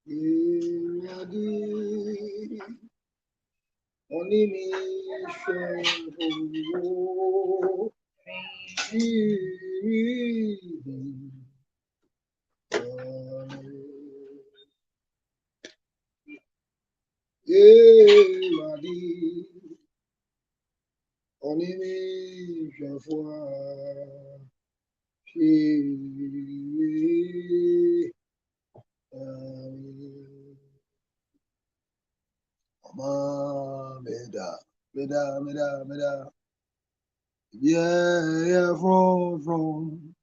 Iradi, onimi shoho, Iradi, onimi shoho, Meda. Yeah, from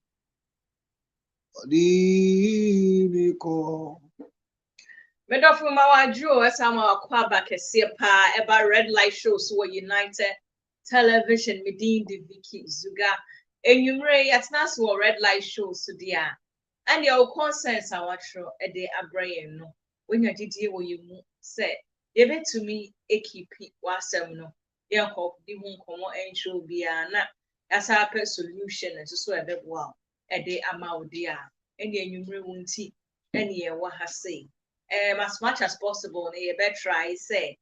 the call. Medofo ma wadro esama akwaba kese pa eba red light shows were United Television medin de Vicky Zuga enwumre yatna so red light shows so dia and your concerns awatro e de abrayen no wonya didie wo yemu se yebetumi ekipi wasem no yenko di hu nkomo enhwe bia na asa pe solution nso so ebeboa e de ama odi a ene enwumre wonti ene ye wa ha sei as much as possible you better try say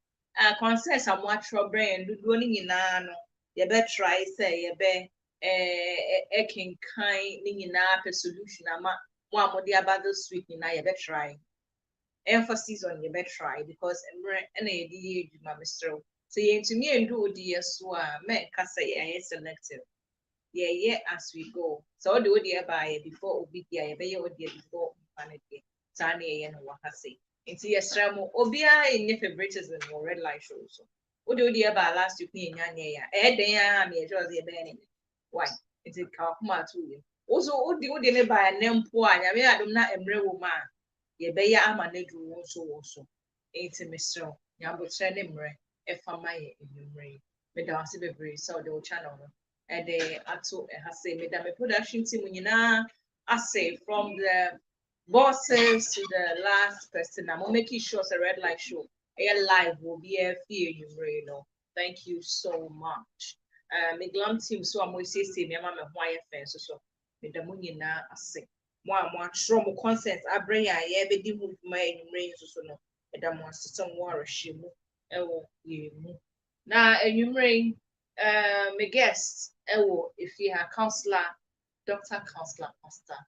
concerns and what your brain do running in no you better try say you be can kind in a solution ama one more the about the sweet in you better try emphasis on you better try because any the my mister so you to me and do the so men can say selective yeah as we go so do the by before obi there you be before vanity Tani and Wakase. Into your stramo, Obia in your favoritism or red light shows. What do you about last week in Yanya? Day, me as the banning. Why? It's a Kakuma to you. Also, what do you by a name poor? I mean, I do not embrace woman. Ye bay ama nedru also. Ain't a Mr. Yambo Trenimre, if I may in your brain. Madame Sibbery saw the channel. And they are to has say, Madame production team when you know, I say from the bosses to the last person. I'm making sure it's a red light show. A live will be a fear you know. Thank you so much. Me glam team so I'm always say me mama why fence so me the money na ase. Mo tro mo consent abre ya ye be di mu ma enumre so no. Me da mo asese mo arehye mu ewo ye mu. Na enumre me guest ewo if you have counselor, doctor counselor pastor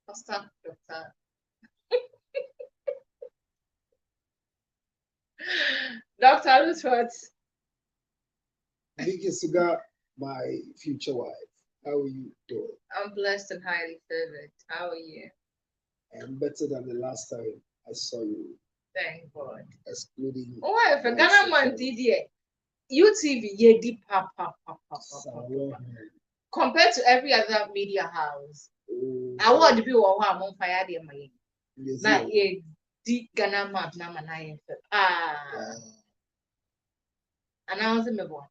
Pastor Doctor. Dr. Roosevelt. Vicky Suga, my future wife. How are you doing? I'm blessed and highly favored. How are you? I'm better than the last time I saw you. Thank God. Excluding. Oh, I forgot I'm UTV, yeah, deep compared to every other media house. I want to be one fire there, my. Not yeah, deep Ghana map, Namana. And I was in the boy.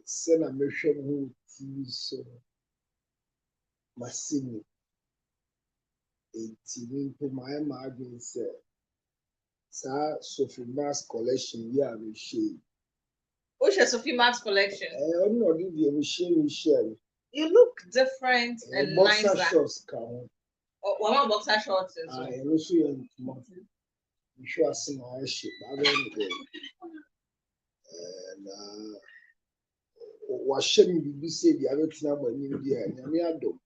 Send a mission who TV so Massini. A TV for my margin said, Sir Sophie Mass collection, yeah, we share. What's your Sophie Max collection? I'm not give you a share. You look different and nice. Boxer shorts come. One more boxer shorts. I also am sure I see my shit. I don't know. And wahyɛ me biribi sɛ deɛ abɛtena mo anim deɛ nyame adom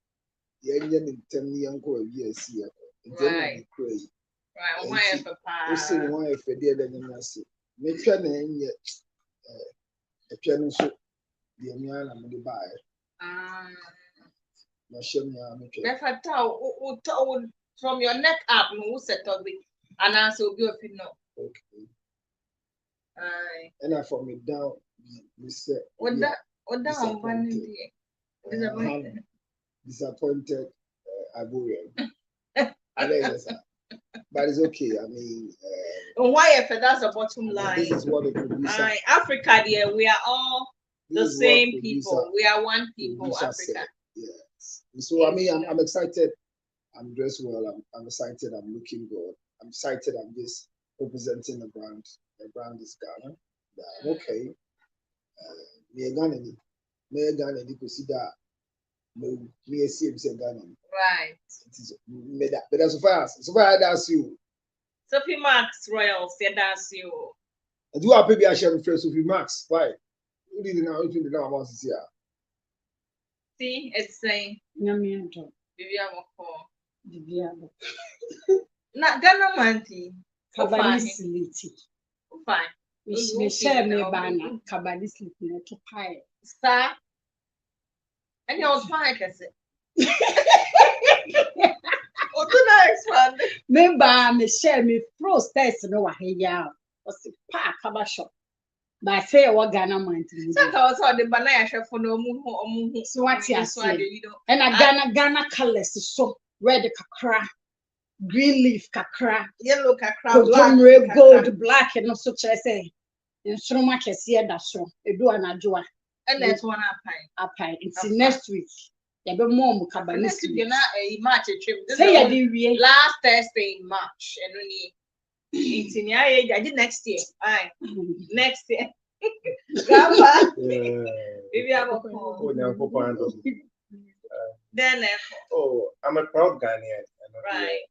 yɛnyɛ ne ntɛm ne yɛnkɔ baabi a ɛsi yɛkɔ ntɛm na mekura yi wosi ne ho ayɛ fɛ deɛ ɛda nyame ase metwa na ɛnyɛ ɛtwa no nso deɛ me ara na mede baeɛ mahyɛ me ara metwa from your neck up no wo setɔ bi anaasɛ obi ofi no okay ɛna from me down me sɛ disappointed Ivorian. But it's okay. I mean, why if that's the bottom line? This is what the producer. Africa, dear, we are all the same people. We are one people. Africa. Said. Yes. So I mean, I'm excited. I'm dressed well. I'm excited. I'm looking good. I'm excited. I'm just representing the brand. The brand is Ghana. Okay. Me Ghana, could see that Me see him say Ghana. Right. It is but as far as that's you. Sophie Max Royals, yeah, that's you. And do I maybe I share with Sophie Max? Why? Who did now? Who did now about this year? See, it's saying Nyamiento. Vivian. Not Ghana Manti. Kabalisiliti. Fine. Me share me bana kabalisiliti to pie. Sir. And you're fine, I say. Oh, do not expand. Me share me process no wa heya. Osi pa kabasho. But I say what Ghana Manti. So I was on the banana chef for no moon. So what you say? And a Ghana colors so red kakra. Green leaf kakra, yellow kakra, black, gold, black, and also say, and so much as here that's so. A do an adjoa. And that's one up high. It's next week. There be more Mukaba. Next week, you're not a March trip. Say I did last Thursday in March, and only I did next year. Aye, next year. Gamba, maybe I will call. Then, oh, I'm a proud Ghanaian. Right.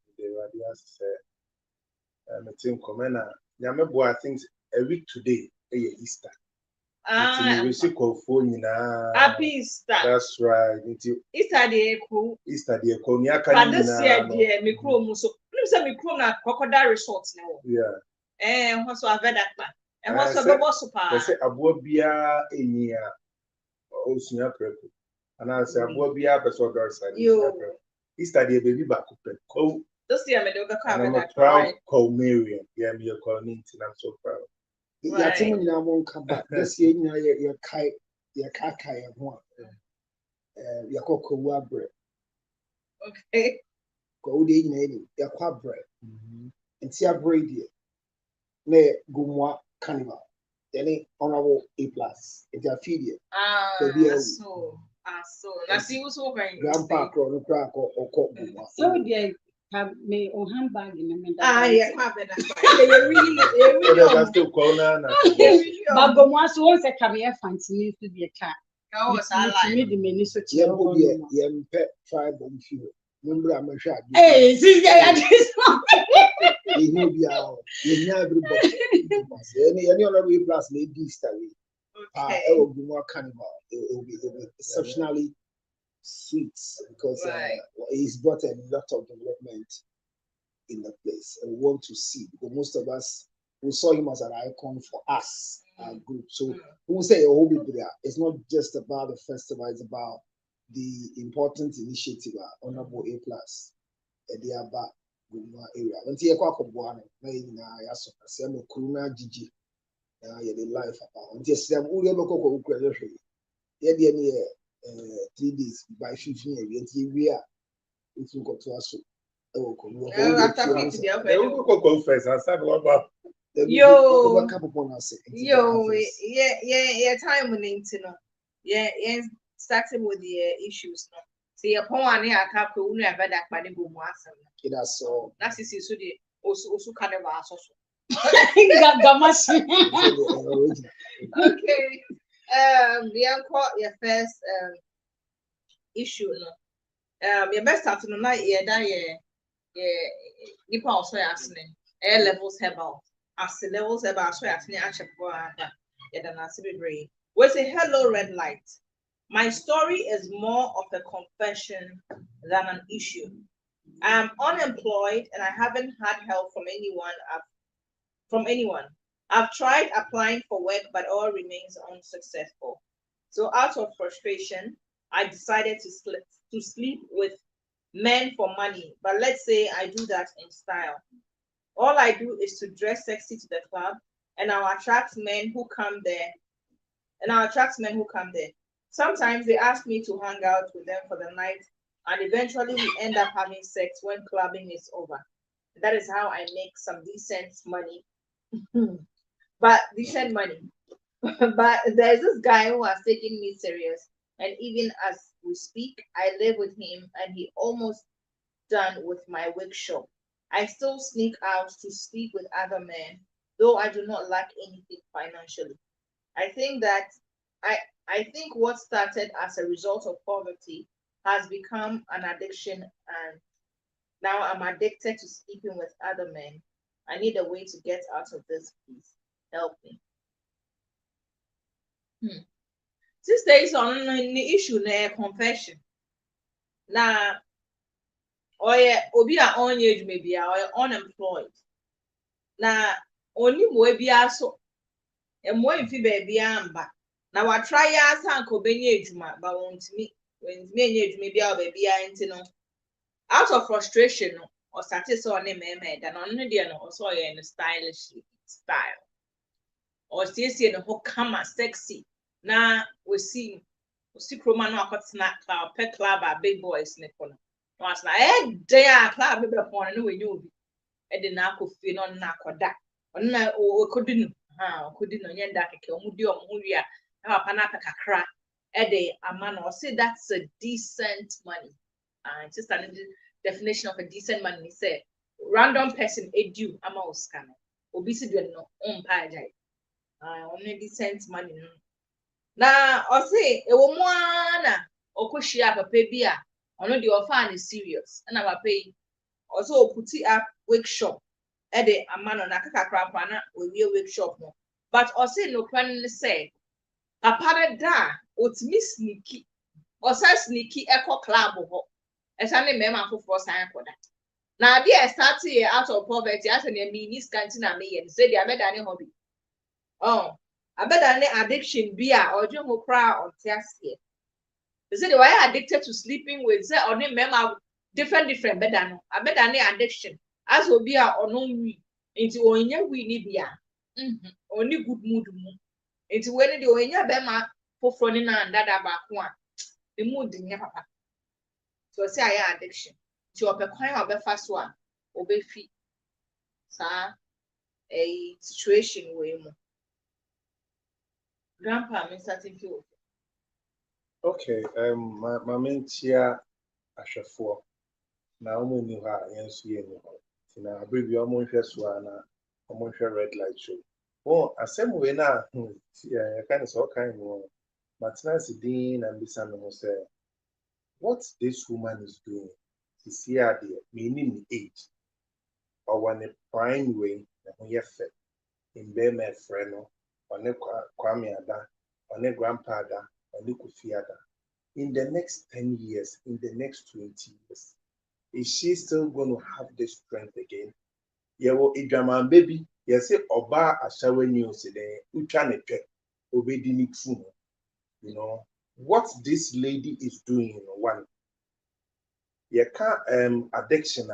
I'm a team commander. I think a week today, Easter. Happy Easter. That's right. Easter day cool. Easter day cool. But this year, dear, me chrome so. Let me say me chrome na crocodile resorts now. Yeah. What's so I've that man. And what's so go super. I say Abuabia enia Osunya Preku. And I say Abuabia person side. Easter day baby back up. Oh. This year, I'm a proud co-Marian. Yeah, me a co-Nintin. I'm so proud. Yeah, I think I won't come back. This year, you're kai, and one. You're called bread. Okay. Go day, you're quite bread. And see a bread here. Ne Gumwa Carnival. Then honorable A+. It's a feed here. So. That's you so very Grandpa, or Gumwa. So, dear. Me on handbag in the middle. Yeah, that's still corner. But go once a career fancy to be a cat. Oh, I made the many such a pet tribe on fuel. Remember, I'm a shot. Hey, see, I just you know, you know, everybody. Any other way plus maybe Easter week. It will be more carnival. It will be exceptionally sweet because he's brought a lot of development in the place and we want to see because most of us we saw him as an icon for us, our group. So we will say a whole bit there. It's not just about the festival, it's about the important initiative, Honorable A+, Ediaba Guma area. When you talk about Kuruna Gigi, the life about and just them all ever 3 days by 15 years, we are it's got to us. Yeah, time we need to know. Yeah, starting with the issues. See, upon one year, I can't go never that by the boom. That's so. That's so the also kind of okay. We are caught your first issue. Your best start to night, Nipa also asking air levels about as the levels about so asking action for we say hello red light. My story is more of a confession than an issue. I'm unemployed and I haven't had help from anyone. I've tried applying for work, but all remains unsuccessful. So out of frustration, I decided to sleep with men for money. But let's say I do that in style. All I do is to dress sexy to the club, and I'll attract men who come there. Sometimes they ask me to hang out with them for the night, and eventually we end up having sex when clubbing is over. That is how I make some decent money. But there's this guy who has taken me serious, and even as we speak, I live with him, and he almost done with my workshop. I still sneak out to sleep with other men, though I do not lack anything financially. I think what started as a result of poverty has become an addiction, and now I'm addicted to sleeping with other men. I need a way to get out of this, please. Help me. Sister is on the issue na confession. Na obi a onye adwuma bia unemployed. Na oni mo bia so emo mfi ba bia amba. Na wa try ya san ko benye adwuma ba wontimi enye adwuma bia ba bia nti no out of frustration no or satisfied on him that on the no also in stylish style or see no who come sexy na we see chroma no akotena club pet club a big boys ne kono no as na day a club be pon no we nyu bi e de na akofi no na akoda on na o kodinu kodinu nyenda keke omudi omhuri a na papa na kakra e de ama no say that's a decent money and just an definition of a decent money say random person edu ama oscan obisi do no umpa jai only decent money no na o say e wo mu ana okohia papa bi a ono de ofa na serious na papa yi also puti up workshop e de ama no na kakra pa na owie workshop no but o say no kwan say papa da otimi sneaky o say sneaky eco club ho esane mema for sign for that. Now they start here out of poverty as an minis cantina me say they are better than hobby. Oh, I better than addiction beer or jungle cry or tears here. They say they were addicted to sleeping with say or mema different better no. I better than addiction as will be or no we into onye we need beer. Only good mood into when the onya bema for fronting and that about one. The mood in your papa. So say I addiction. To open kwan obefa so a obefi sa a situation we mu. Grandpa me starting feel. Okay, my main chair ashafo. Na omo ni ha yensu ye ni ho. Na abribi omo hwe so ana omo hwe red light show. Oh, asem we na kind of kind no. Matnas din and bisa no say what this woman is doing is here there, meaning age, or when a prime way, when you're fed in Bema Freno, or ne Kwame Ada, or ne Grandpa Ada, or ne Kofi Ada. In the next 10 years, in the next 20 years, is she still going to have the strength again? Yeah, well, a drama baby, you say, Oba Ashawe news today, we trying to check, obeying true. You know, what this lady is doing, one. You can't addiction.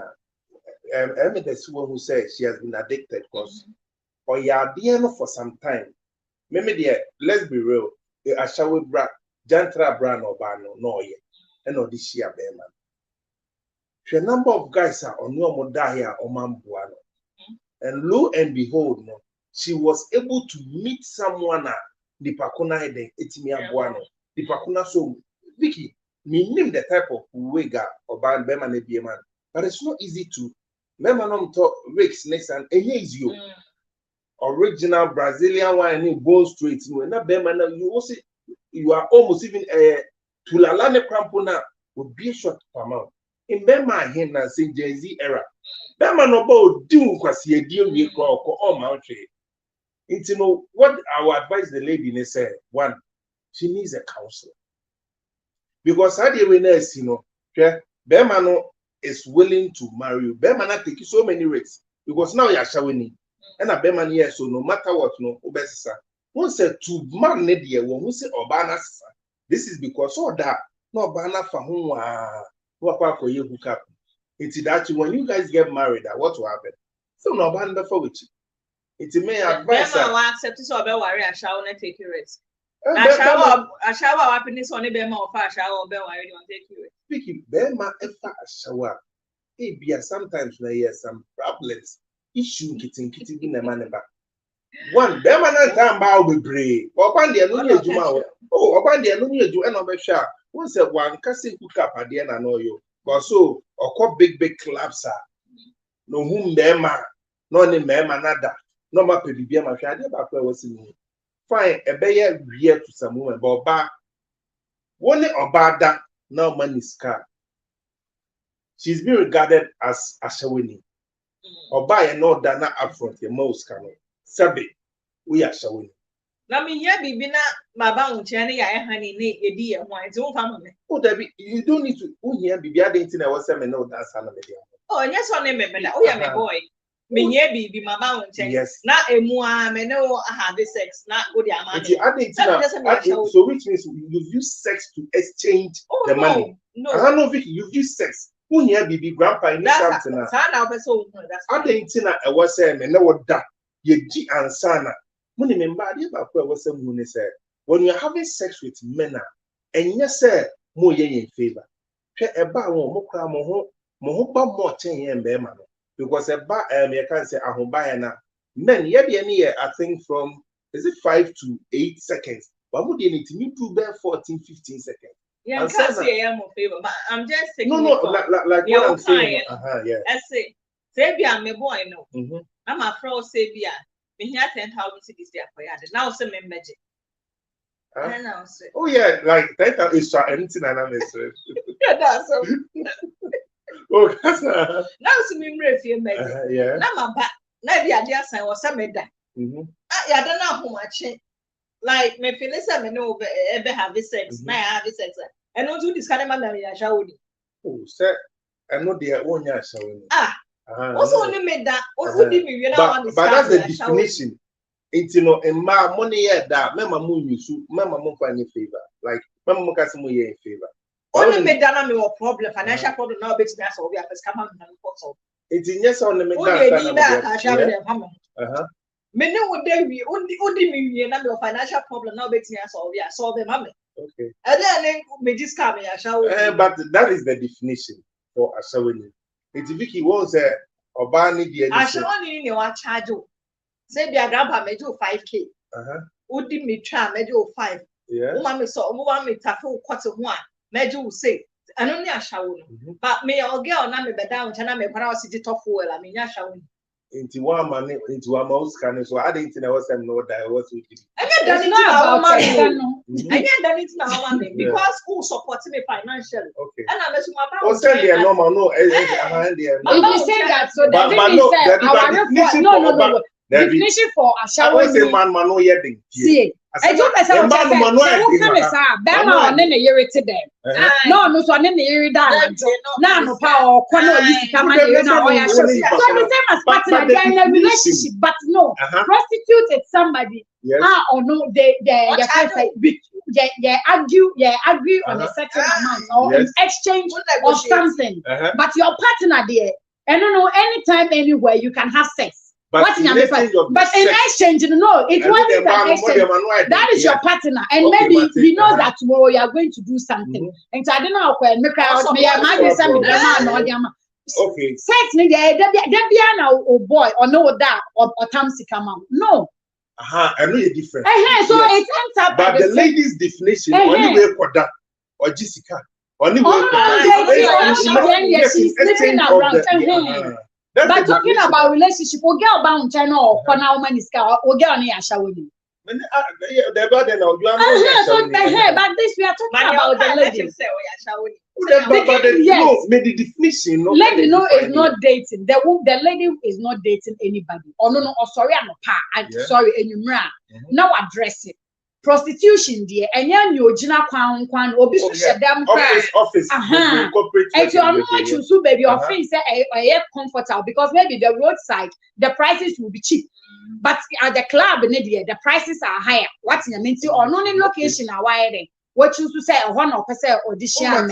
There's someone who says she has been addicted because or you're being for some time. Maybe there, let's be real. I shall we bra Jantra Bran or Bano, no, yeah, and no this year, man. The number of guys are on no Modaya or Mambuano. And lo and behold, no, she was able to meet someone at the Pakuna Eden, Etimia Buano, the Pakuna so Vicky. Me name the type of wigger or band Beman man, but it's not easy to Beman talk Rick's next and is you original Brazilian wine in Bone Street. No, not Beman, you also you are almost even a Tulalane Crampona would be a short amount. In Bema Hena St. Jay-Z era, Beman about doing because he deal with all Mount Tree. It's you know what our advice the lady said. One, she needs a counselor. Because how the winners, you know, Bermano is willing to marry you. Bermana take so many risks because now you're showing and a Berman here, so no matter what, no, obesa. One said to man, Nedia, when we say Obana, this is because all that no Bana for whom you hook up. It's that when you guys get married, what will happen? So no Bana for which it may advise. Accept this or worry, I shall not take your risk. I shower happiness on a bema of a shower bell. I don't take you. Speaking, Bema, if I shower, it sometimes there are some problems. Issue getting in the money back. One, Bema not time bow be brave. Upon the Anunia Juma. Oh, upon the Anunia Juan of a shop. Once a one casting cook up at the end, I know you. But so, or call big clubs are. No whom Bema, no name Bema nada. No ma baby, my father, but where was in fine, a bear rear to some woman, but one or bad that now money scar. She's been regarded as Ashawini. Or buy an order not upfront your most canon. Sabi, we are Shawini. Na me here be na maba unchane ya honey ne edi e ho enti won fa me. Oh, Debbie, you don't need to hear be anything I was saying no that's another. Oh, yes on me da. Oh, yeah, my boy. Me here be maba unchane. Yes. Na emu a me no have sex na go the amani. So which means you've used sex to exchange the money. No. I don't know if you've used sex. Who here be grandpa in something now? I didn't think I was saying and no that ye G and Sana. When you was said when you're having sex with men and yes sir more in favor. About more change because a bar you can't say I won't buy now. Men yet I think from is it 5 to 8 seconds. But would you need to me to bear 14, 15 seconds? Yeah, I can't say I'm in favor, but I'm just saying. No, like what I'm saying. Yeah. I say, Sabia, my boy, no. I'm a fraud, Sabia. Me here 10,000 cities there for you. Now, some magic. Oh, yeah, like that is anything and I'm saying. Yeah, that's so. Oh, that's now, some memory, magic. yeah. Now, my back. Now, the idea sign was some of that. I don't know how much. Like me feel say me no ever have sex, na have sex. And no do this kind of man me shawuni. Oh, sir, I know they own ya shawuni. Also only made that. Also did me when I want. But that's the definition. It's in my money that me mamu yusu, me mamu for any favor. Like me mamu kasi mo ye in favor. Only made that me a problem, financial problem now bet me so we have to come and so. It's in yes only made that. Me no would they be only me na me financial problem now bet me solve them mama. Okay. And then me this come ya shall. But that is the definition for ashawini. It's Vicky won't say Obani the ashawini ni wa charge o. Say their grandpa me do 5k. Udi me try me do 5. Yeah. Uma me so uma me tafu quarter one. Me do say and only ashawini. But me or girl na me be down chana me para city top fuel I mean ashawini. Into one man, into a mouse can so I didn't know what I'm not that was with you. I get done it now, because who supports me financially. Okay. And I'm oh, send the normal no. If you say that, so the definition for a shower. Man, no, yet. See, I don't say, Bama on any irritated them. No, so I never hear that. Now, no power, come here now. So the same as partner, they're in a relationship, but no, prostitute is somebody. Or no, they agree on a certain amount or in exchange of something. But your partner there, and no, anytime, anywhere, you can have sex. But in exchange, no, it wasn't an exchange. That is your partner, and okay, maybe you know that tomorrow you are going to do something. And so I don't know when make okay. Sex, oh boy, or no that or tamsi come out. No. I know you're different. So it ends up. But the lady's definition, only way for that or Jessica, only way she's living around. But talking about relationship, we get about China or for now, man is or get on here showing. But this we are talking about the lady. No, the definition. Lady no is not dating. The lady is not dating anybody. Oh no, sorry, I'm a pa. Sorry, enumera. Now address it. Prostitution dear and yan you jina kwan obi so share them office corporate and you are not choose baby your face are comfortable because maybe the roadside the prices will be cheap but at the club the prices are higher what you mean to or no location are wired what you to say one or person audition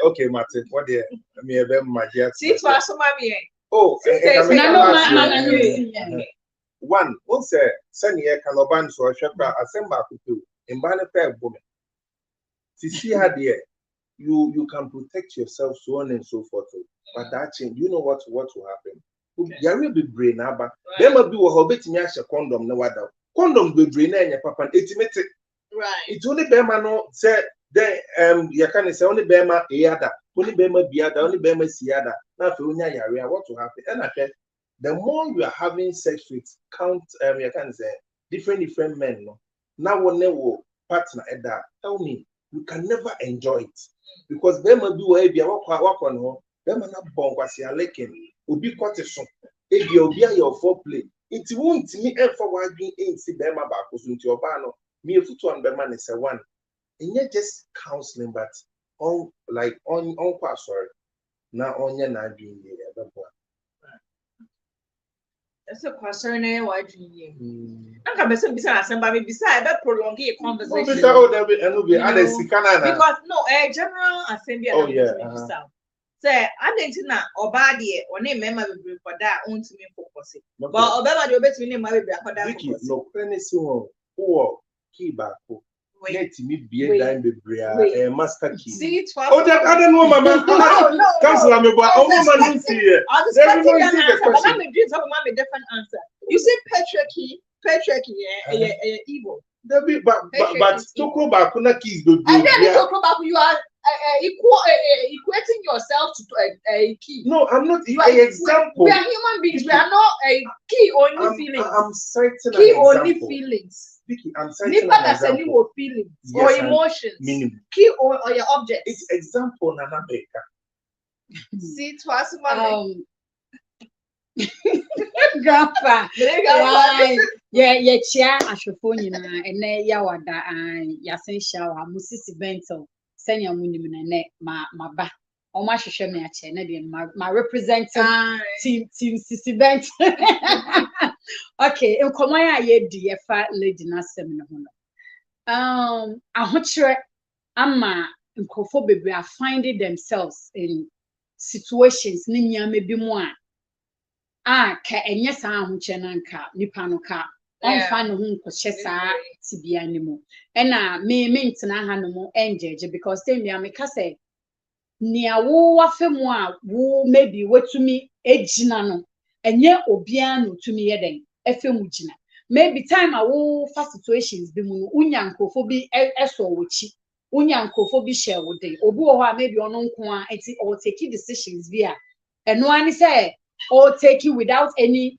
okay Martin what there me e be magia see for so mami one say sani e kan oban so hwekra asemba akutu mbane pe bome see how there you can protect yourself so on and so forth but that change you know what will happen there will be brain aba there must be wo betimi ahye condom na wada condom be brain na enya papa etimete right it only be man no say then you can say only be man eada only be man biada only be man siada na fe onya yare what will happen and after the more you are having sex with count you can say different men no now one will partner at that tell me you can never enjoy it because there may be where be work on ho there may not bon kwasi aleken obi kwate so e bi obi ayo foreplay it won't me e for wadwin e nsi be ma ba ko so nti oba no me efutu an be ma ne se one and yet just counseling but on like on kwa sorry na onye na adwin ye e be bo that's a question eh wadwin ye anka be say bisa asem ba me bisa e be prolong a conversation because no general assembly bisa say adentina oba de one mema bebre koda ontimi focus but obema de obetimi ne ma bebre koda focus no krenesi ho key back let me be dime bebre master key see I don't know mama cancel me but man see here but I'm doing some different answer you say patriarchy evil but toko back na keys do and then toko back you are equating yourself to a key. No, I'm not. Example. We are human beings. We are not a key only feelings. I'm citing key only feelings. Vicky, I'm citing an example. Feelings or emotions. Minimum. Key or your object. It's example Nana Baker. See, twice mommy. Grandpa. Yeah, chair ashofoni na ene ya wada yasen shawa musisi bento. Senya munim na ne ma ba o ma hwehwe me ache na de ma represent team sisi bent okay enkomo ya ye di ye fa lady na sem ne ho no ahokyere ama nkofo bebre are finding themselves in situations ne nyame bi mu a ka enye sa ahokyere na nka nipa no ka onfa no hu nkohye saa tibia ne mu ena me ntena ha no mu enjeje because tell me ameka say nia wo wafemu a wo maybe wetumi ejina no enye obia no tumi yeden efemu jina maybe time a wo fa situations bi mu no unya nkofo bi eso wochi unya nkofo bi share wo dey obi wo ha maybe ono nko a enti or take decisions bi a eno ani say or take it without any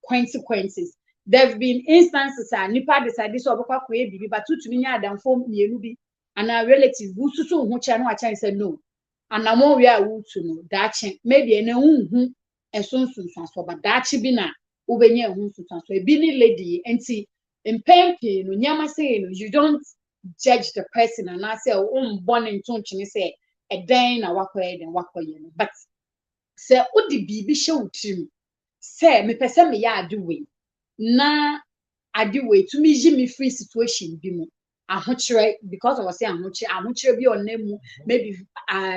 consequences. There've been instances nipa decide so obekwa koye bibi but tutumi nya adamfo mienu bi and our relative who susu hu cha no acha say no and amon we a wutu no dache maybe ene hu ensonsunsan so but dache bi na ubenya hu sunsan so e bi ni lady enti impempe no nyama say no you don't judge the person and I say born in tonchini say e den na wakoye den wakoye no but say odi bibi hye wutrim say me pese me ya ade we na ade we to me ji me free situation bi mu ahokyere because I was say ahokyere bi onemu maybe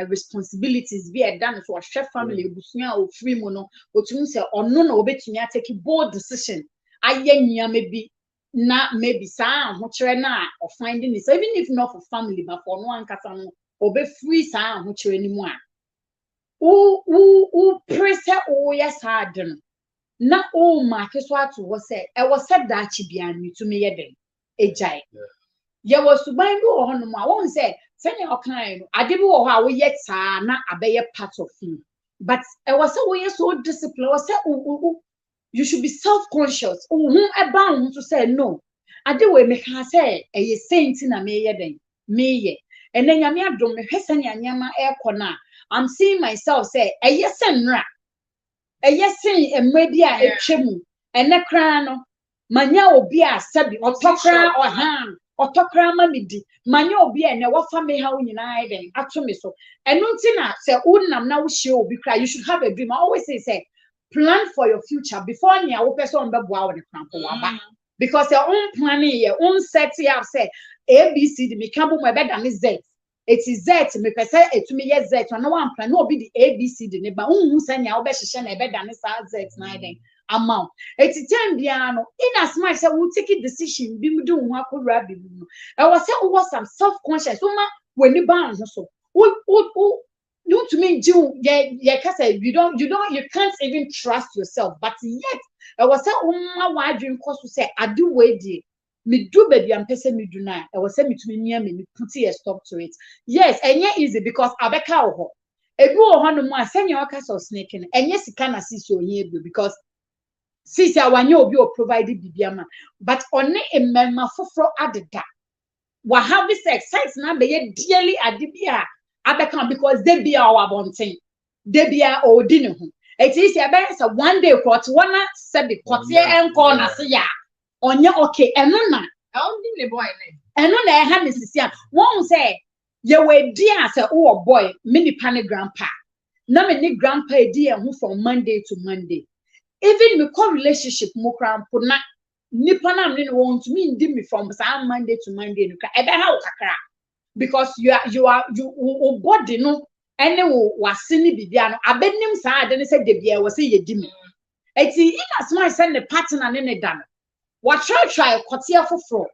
responsibilities bi e dan so hwe family ebusunya o free mu no otumi say ono na obetumi take bold decision aye nyame bi na maybe sa ahokyere na or finding this even if not for family but for no ankasa no obe free sa ahokyere ni mu a u presse o yes hard no na o ma keso atu wo say e wo said that chibia ni to me yeden ejai ye wo suban bi wo hono ma won say senya okan no ade bi wo ho a wo yet saa na abeye part of you but e wo say wo yes so discipline wo say you should be self-conscious hu eba hu to say no ade we me ka say e ye saint na me yeden me ye enenya me adom me hwese nya nyama e kona I'm seeing myself say e yes nra eyesin emredi a etwemu ene kran no manya obi a sabi otokra otokra mamidi manya obi ene wafa me ha nyina eden atome so eno ntina se unam na wo hye obi kra you should have a dream I always say plan for your future before nya wo person beboa wo ne kran ko waba because your own planning your own set up say abc me kan bo mo be dan z it is that me pese etumi ye z no one plan no be the abc de ne ba unhu sanya wo be hye na be dan sa z na den amount eti time bia no in as much say we take a decision bi mu do hu akora bi mu no e was say we some self conscious so ma when ni ban so you to me do ye ka say you can't even trust yourself but yet e was say ma wa adwin koso say ade we die me do baby am pese me do na e was say me to me near me put a stop to it yes enye easy because abeka wo ho ebi wo ho no mu asenya waka so snake no enye sika na sisi ohie bi because sisi awanye obi o provide bibiama but one emema foforo adeda we have this sex now be dearly adibia abeka because they be our bonting they be our odinu it is a best one day quote one said the quartier and corner say ya onye okay eno na only the boy eno na ha mesisia won say ye we dia say oh boy mini pane grandpa na me ni grandpa edi e from Monday to Monday even me call relationship mo crampo na nipa na me want me ndi me from Monday to Monday no ka ebe ha kakra because you body no ene wo wase ni bibia no abenim saa ade ne say de bia wo say ye di me eti in as my send the partner ne da no wa try kotia foforo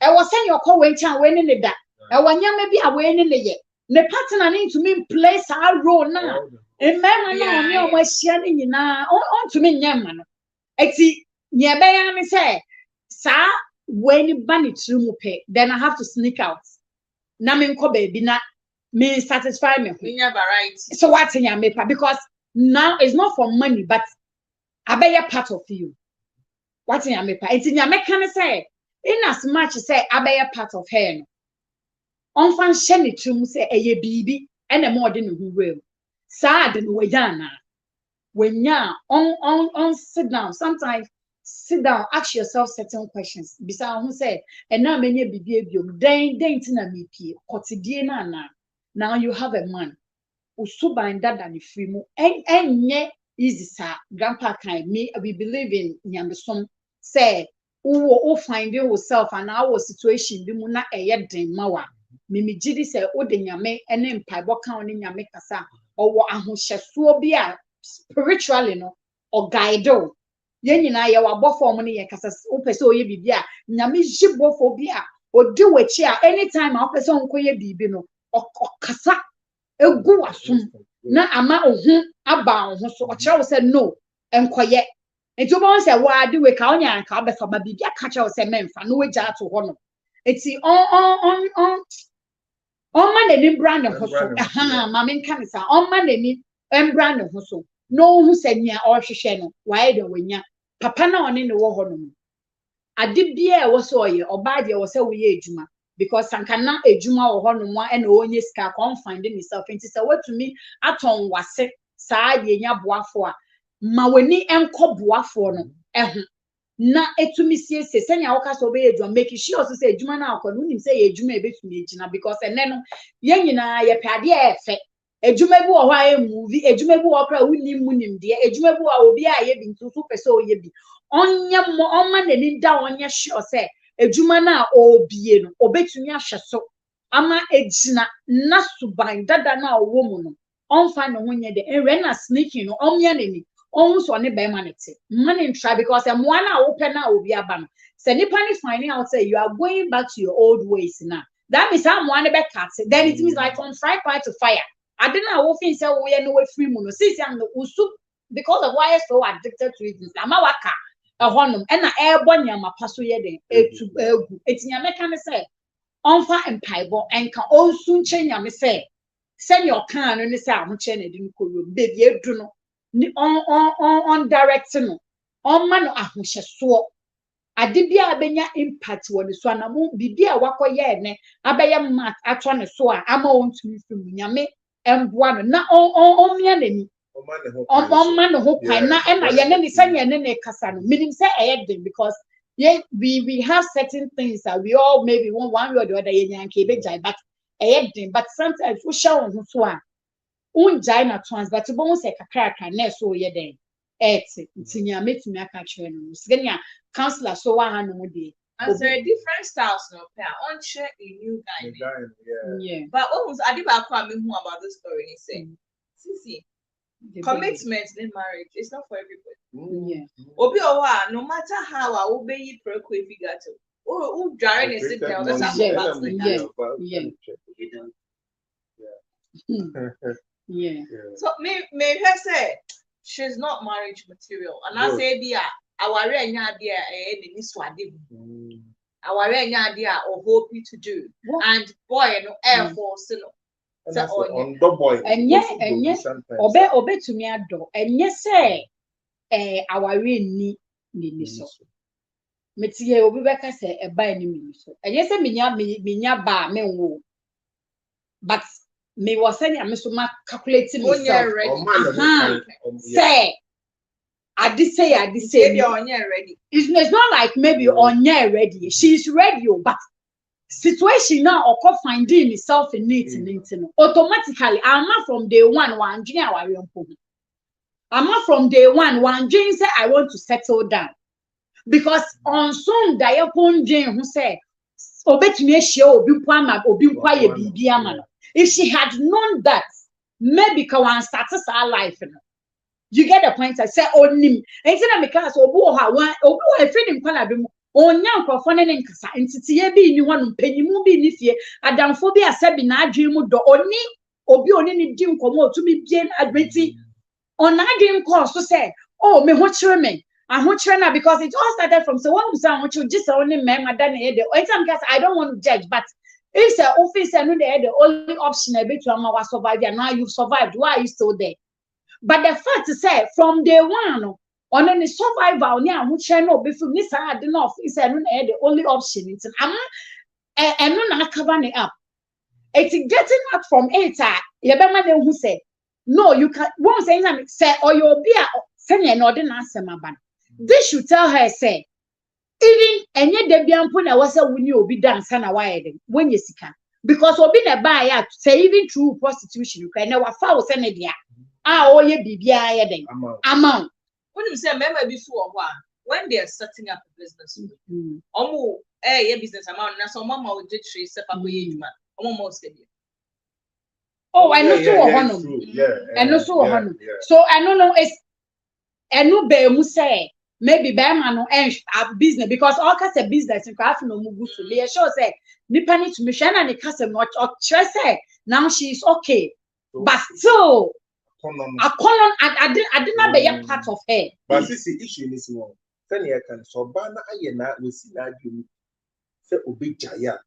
e wo say your call wenchan we ne da e wo nyama bi a we ne ye ne partner ne to me play saa role na emema na oni o mahia ne nyina on to me nyama no eti nye be ya me say saa when bani tru pe then I have to sneak out na me nko baby na me satisfy me variety so what in your paper because now it's not for money but I be a part of you what in your paper it's in your can say in as much say I be a part of her no on fan sheni tru say eye bibi ene more than who will sad and we yana when ya on sit down sometimes sit down, ask yourself certain questions. Bisa who say, and now many behavior, then tina me pee, na. Now you have a man who suba and dad and free mo, and ye easy, sir. Grandpa kind me, we believe in Yamson, say, who find yourself and our situation, the muna a yet mawa. Mimi Jidi say, O de yame, and then pibo count in Yamekasa, or what I who be spiritually, no, or guide. Yenina ya wabofo mo ne ye kasa opese oye bibia nyame jibofo bia odi wachi a anytime a opese onkoye bibi no okasa egu wasum na ama ohun aba ohun so ocha wo say no enkoye enti bo say wa adi we ka onya ka obefa ba bibia ka cha wo say memfa no weja ato ho no eti on man ni brand ho so aha ma men kan sa on man ni brand ho so no hu sanya o hwehwe no why de wanya papa na one ne wo ho no ade bia e wo so ye oba de wo se wo ye ejuma because sanka na ejuma wo ho no mo e na onye ska kon find himself enti se watumi aton wase saa ye nya boafo a ma wani enko boafo no eho na etumi siese senya wo ka so be ejuma make sure so say ejuma na akọ no nim say ye ejuma e betumi ejina because ene no ye nyina ye pade e fe ejuma bi wo ho aye movie ejuma bi wo kra unim munim de ejuma bi wo obi aye bi ntutu pese oye bi onye mo oma na ni da onye sure say ejuma na obie no obetumi ahweso ama ejina na suban dada na owo mu no onfa ne ho nye de enwe na sneaking no omya nani onwu so ne be manete money try because mo na wo pe na obi aba no se nipa ni finding out say you are going back to your old ways now that means am one be cut then it means like from fry pan to fire I didn't know what things we are no free mono. Since I'm the usu because of why I so addicted to it. I'm a waka a honum and a airborne yama passo yede to it's your mechanic say on fire and pieball and can all soon change yama say send your can and the sound chain it didn't go baby do no on direction on man a who's so I did be a benya impact when the swan be a wako yene abaya mat at one so I'm on to me from yame. One na on me enemy on man who can na and I any sanya ne kasa no meaning say I because yeah we have certain things that we all maybe one way or the other yanke be jai but but sometimes we show on so un jai na trans but bon say kakra na so ye den tinya metumi aka kire no sigania counselor so wa ha no de and there are different styles no pair on share a new guy yeah but almost I did about this story he said see commitment in marriage it's not for everybody yeah obi owa no matter how I obey preko if you got to oh dry and sit down that's yeah so me her say she's not marriage material and I say be our anya dia ni swade our anya dia or hope to do and boy no air force no on the boy and obe to me ado and yes say our ni so Metie obi beka say e buy ni me so. Enye say minya ba me wo. But me was saying I'm so much calculating myself. Say I did say ready. It's not like maybe on ready. She's ready, but situation now or finding itself in it automatically. I'm not from day one junior I'm not from day one junior say I want to settle down because on some diapon jane who said obetumi ehia obi mpo obi nkwa ye bibi ama. If she had known that, maybe can start her life. You get the point? I say onim. Enti na because obu ha feeling kwala bi mu. Onya nkrofo ne nkasa. Ntitiye bi ni honu panimu bi ni fie. Adamfo bi asabi na adwen mu do oni ni di nkomo otumi bie adweti. On adwen ko so say, "Oh, me ho kire me. I ho kire na because it all started from so one say ho kire just only me madam e dey. I don't want to judge, but if the office and the only option I bet you am survive and now you've survived, why are you still there? But the fact is say from day one on any survival near which I know before this I did not is the only option. It's I'm not covering it up. It's getting out from it. You who say no, you can won't say or you'll be sending an ordinance. This should tell her say even any debian puna was a winnie will be done sana when you can because we'll be a buyer say even through prostitution you can never foul senadia. Oh, ye bibia then amount. When you say member before when they are setting up a business, a business amount, and so mama will just trace up a man, almost a year. Oh, I know so honor. I know so honor. So I don't know it's a new be say maybe Bama no a business because all kinds of business in craft no mugusu. They sure say depending to mission and the customer or stress now she's okay, but still. I did not be a part of her. But this issue is one. Fenia can so banner ayena we see that you say obi jaya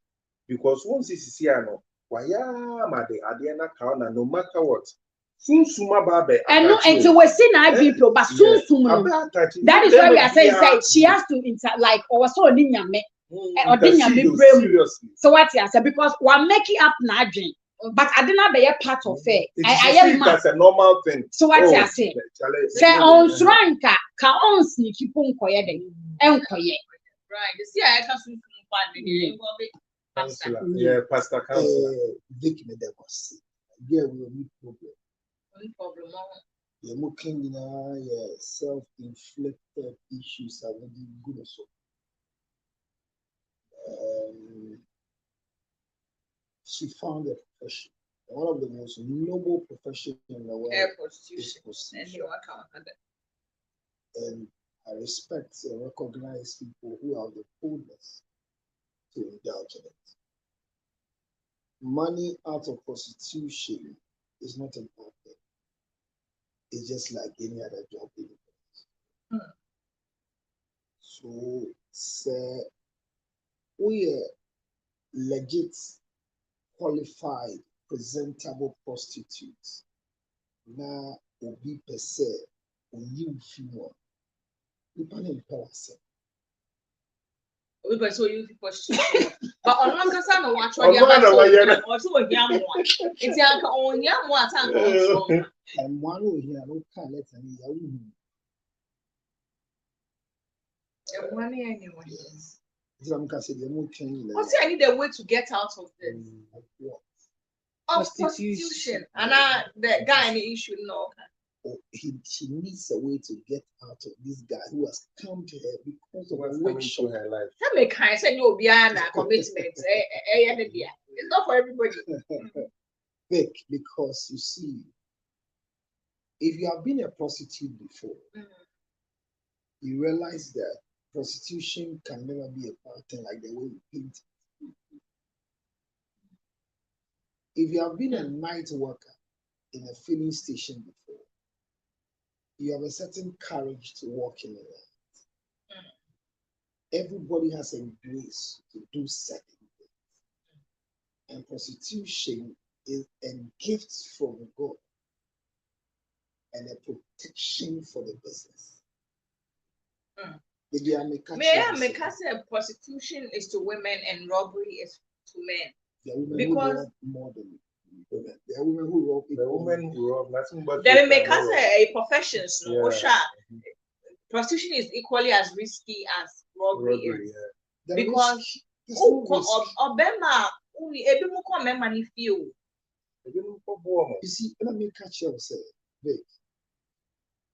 because once this is here no why made adiana kauna no matter what soon suma babe and no until we see na people but soon that is why we are saying she has to like or so oninyame or dinyame brem so what you say because we make it up na dream. But I did not be a part of it. I am that's a normal thing. So what you say? Say on Sranka, ka on sneaky punkoye de. Enkoye. Right. You see, I can't find Pastor. Yeah, Pastor Counselor. Vic me there was. Yeah, we have problem. Only problem. You're looking in self-inflicted issues are really good also. She found a profession. One of the most noble professions in the world is prostitution. And I respect and recognize people who have the boldness to indulge in it. Money out of prostitution is not a bad thing. It's just like any other job in the world. So, we are legit qualified, presentable prostitutes. Now, obi per se, you female. You can't impel us. We per se, you prostitute. But on one person, no watch what you are or two of young one. It's young on young one. And one will hear no can let any money anyway. I need a way to get out of this. Prostitution. And the guy in the issue, no. She needs a way to get out of this guy who has come to her because of a workshop in her life. That make kind of say no beyond a commitment. It's not for everybody. Vic, because you see, if you have been a prostitute before, you realize that prostitution can never be a bad thing like the way we paint it. If you have been a night worker in a filling station before, you have a certain courage to walk in the light. Everybody has a grace to do certain things. And prostitution is a gift from God and a protection for the business. say prostitution is to women and robbery is to men. Because more than women. There are women who rob. The women who rob nothing but. They make us a profession. No, prostitution is equally as risky as robbery is. Yeah. Because Obama only a bit more money feel. You see, let me catch you say,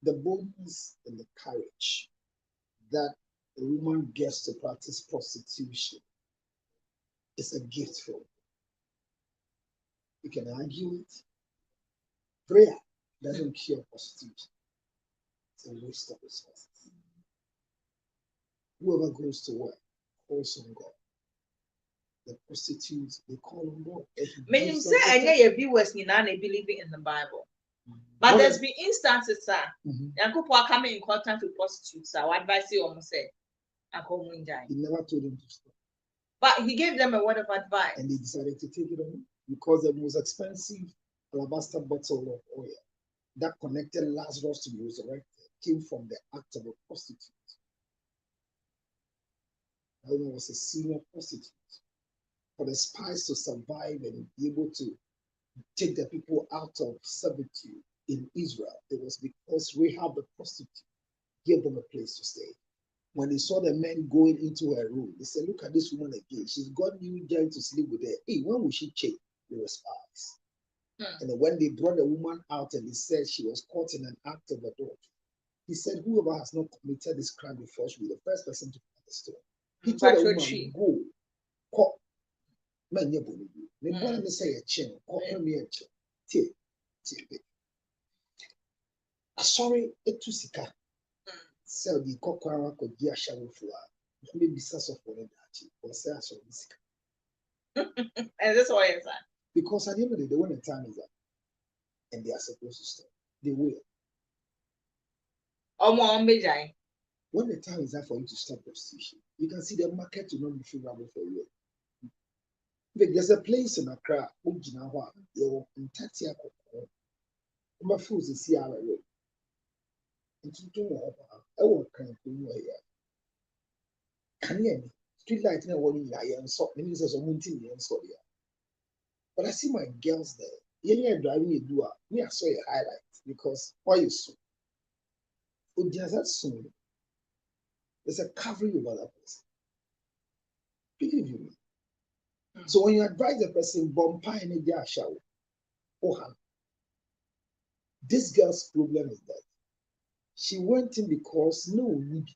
the boldness and the courage that a woman gets to practice prostitution is a gift from. You can argue it. Prayer doesn't cure prostitution. It's a waste of resources. Whoever goes to work calls on God. The prostitutes, they call on God. Meaning, say, I know your viewers believing in the Bible. But there's been instances, sir, and people are coming in contact with prostitutes. So I advise you almost say, he never told them to stop. But he gave them a word of advice. And they decided to take it on because the most expensive alabaster bottle of oil that connected Lazarus to be resurrected came from the act of a prostitute. That woman was a senior prostitute. For the spies to survive and be able to take the people out of servitude in Israel, it was because Rahab the prostitute gave them a place to stay. When they saw the men going into her room, they said, "Look at this woman again. She's got new giant to sleep with her. Hey, when will she change?" They were spies. And then when they brought the woman out and they said she was caught in an act of adultery, he said, "Whoever has not committed this crime before should be the first person to put the stone." He told the woman, "Go, call. Man, you believe me. Me want to say a chin, call me a chin. Tie. Sorry, it was sika. Sell the cocoa could be a shower flower. Maybe such of one or say I saw this. And that's why it's that. Because at the end of the day, when the time is up and they are supposed to stop, they will. When the time is up for you to stop prostitution, you can see the market will not be favorable for you. There's a place in Accra, Ujinawa, in Tatia Coco, my food is Sierra Road. I won't come to you here. Can you street light in a warning? I am so many years of Muntin and Sodia. But I see my girls there. You're driving a doer. Me, I saw a highlight because why you so? Oh, just that soon. There's a covering over that person. Believe you me. So when you advise a person, Bompa in a shower, this girl's problem is that she went in because no need.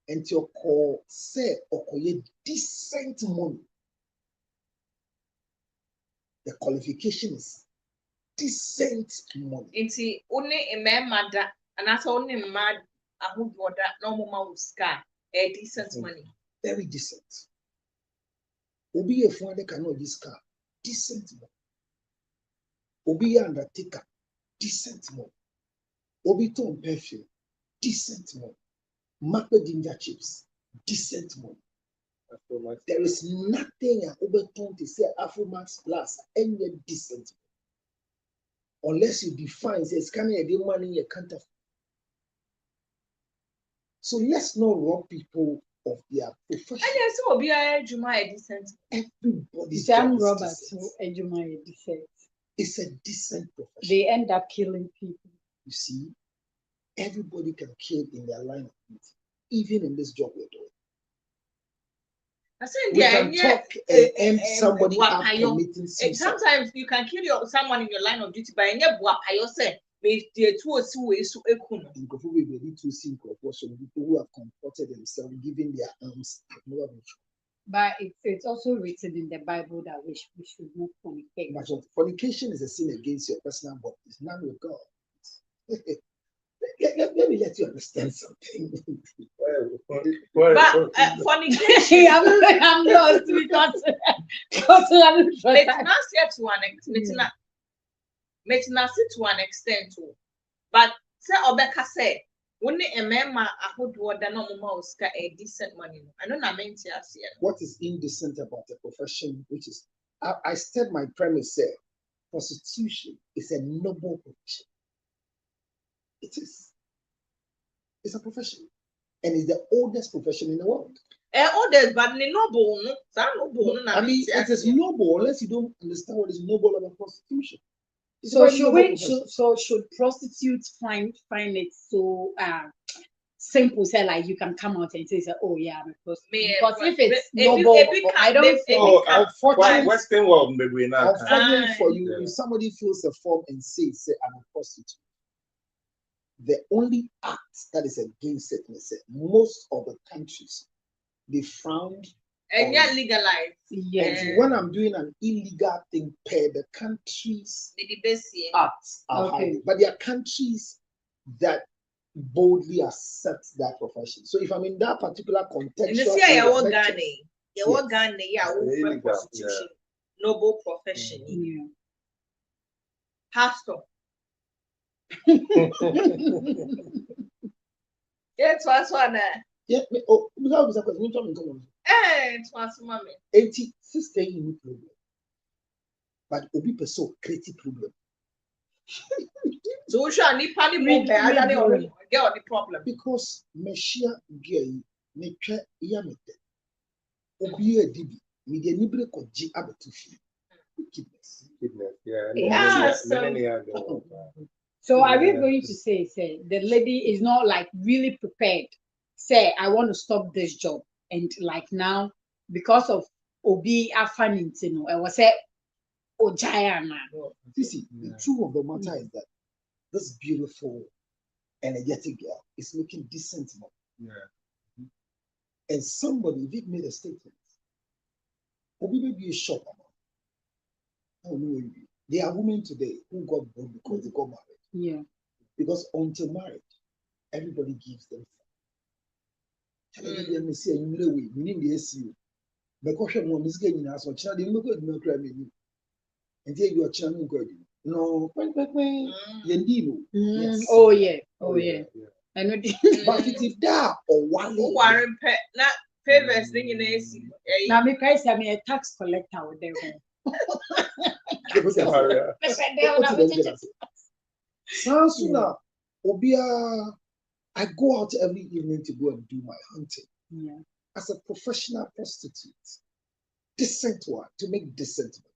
And your call say okoye decent money. The qualification is decent money. It's only a man mother, and that's only mad a who got that no more scar a decent money. Very decent. Obi a father cannot this car. Decent money. Obi undertaker. Decent money. Obi ton perfume. Decent money. Market ginger chips. Decent money. There is nothing Oberton to say Afromax Plus any decent money. Unless you define says can you get money you can't afford. So let's not rob people of their profession. And yes, will be a decent. Everybody's job is decent. It's a decent profession. They end up killing people. You see, everybody can kill in their line of duty, even in this job we're doing. I said, we can talk and somebody up committing suicide. Sometimes you can kill someone in your line of duty, but I never say. People who have comported themselves, giving their arms. But it's also written in the Bible that we should not fornicate. But fornication is a sin against your personal body. It's not with God. Let me let you understand something. But fornication, I'm lost because to an extent, but say Obeka said, only a member who do the normal a decent money. I don't know. What is indecent about the profession, which is I said my premise said prostitution is a noble profession. It is. It's a profession. and it's the oldest profession in the world. Oldest, but noble. I mean, it is noble unless you don't understand what is noble about prostitution. So should prostitutes find it so simple, say like you can come out and say, oh yeah, because if it's noble, I don't think. Unfortunately, Western world maybe not. Unfortunately for you, if somebody fills the form and says, say, I'm a prostitute, the only act that is against it, most of the countries, they frowned and yeah, legalized. Yes. And when I'm doing an illegal thing, per the countries acts are hiding. But there are countries that boldly accept that profession. So if I'm in that particular context, prostitution, noble profession. Yeah. Pastor. Yes, what's one there? Yeah, oh, without a question, it's what's mommy. 80 sister in problem. But Obi Peso creative problem. So we should need panic more get the problem. Because Meshia gay nature yamete. Obi a dibi, media nibre koji abatufi. Wickedness. Yeah. So are we going to say the lady is not like really prepared? Say, I want to stop this job, and like now, because of Obi Afanintino, I was say, Ojayana. You see, the truth of the matter is that this beautiful, energetic girl is making decent money. Yeah. And somebody did made a statement. Obi may be a shop amount. There are women today who got born because they got married. Yeah. Because until marriage, everybody gives them. We need the SEO. The question one is getting us or child, you look at no crime. And here you are channeling God. No, yes. Oh, yeah. I know. But it is that or one Warren Pet, not favors thing in AC. Now, because I'm a tax collector with them. Sansuna, Obia, I go out every evening to go and do my hunting. Yeah. As a professional prostitute, decent one, to make decent money.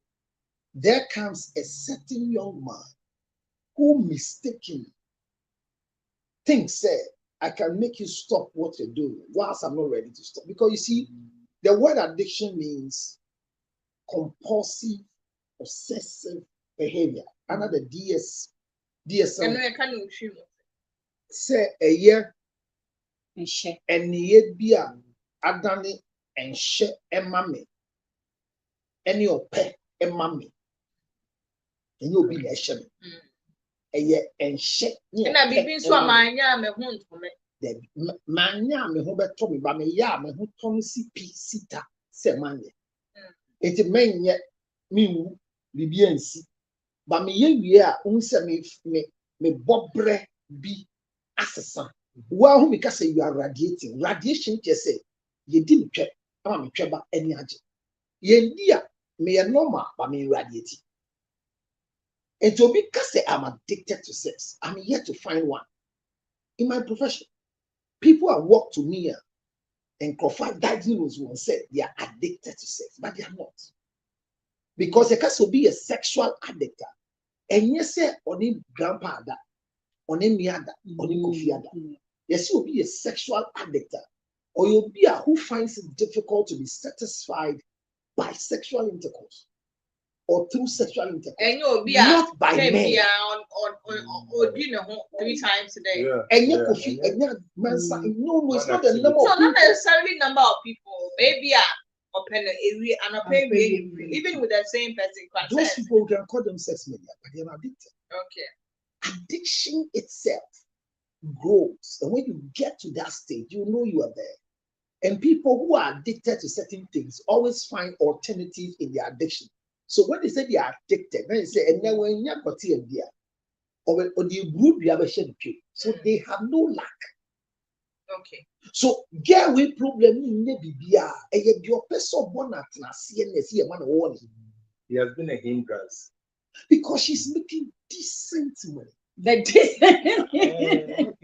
There comes a certain young man who mistakenly thinks, say, I can make you stop what you're doing whilst I'm not ready to stop. Because you see, the word addiction means compulsive, obsessive behavior. Under the DSM. Say a year and yet be a adani and share a mammy. Any of pet a mammy. And you'll be a shame. A year and share. And I've been so my yam a home for me. Man, yam, who bet Tommy, but me yam, who Tommy CP Sita, say man. It's a man yet me BNC. But me yeah, unsa me bobre be assassin. Well, who because you are radiating. Radiation just say you didn't check. I'm a about any agent. Ye dear, me a normal, but me radiating. And to be because I'm addicted to sex, I'm yet to find one. In my profession, people have walked to me and Crawford diagnosed one said they are addicted to sex, but they are not. Because they can be a sexual addict. And yes, sir, only grandpa that, only me that, only Kofi that. Yes, you'll be a sexual addict, or you'll be a who finds it difficult to be satisfied by sexual intercourse or through sexual intercourse. And you'll be not by men. On dinner 3 times a day. And you Kofi, and you man, no, it's not the number. So not necessarily number of people. Maybe open area and open even with the same person. Those people can call them sex media, but they are addicted. Okay. Addiction itself grows, and when you get to that stage, you know you are there. And people who are addicted to certain things always find alternatives in their addiction. So when they say they are addicted, then they say, and then when you're there, or the group you have a share the so they have no lack. Okay. So get away problem in Nebibia, and your person born at CNS, man warning. He has been a hindrance. Because she's making decent money. The distance.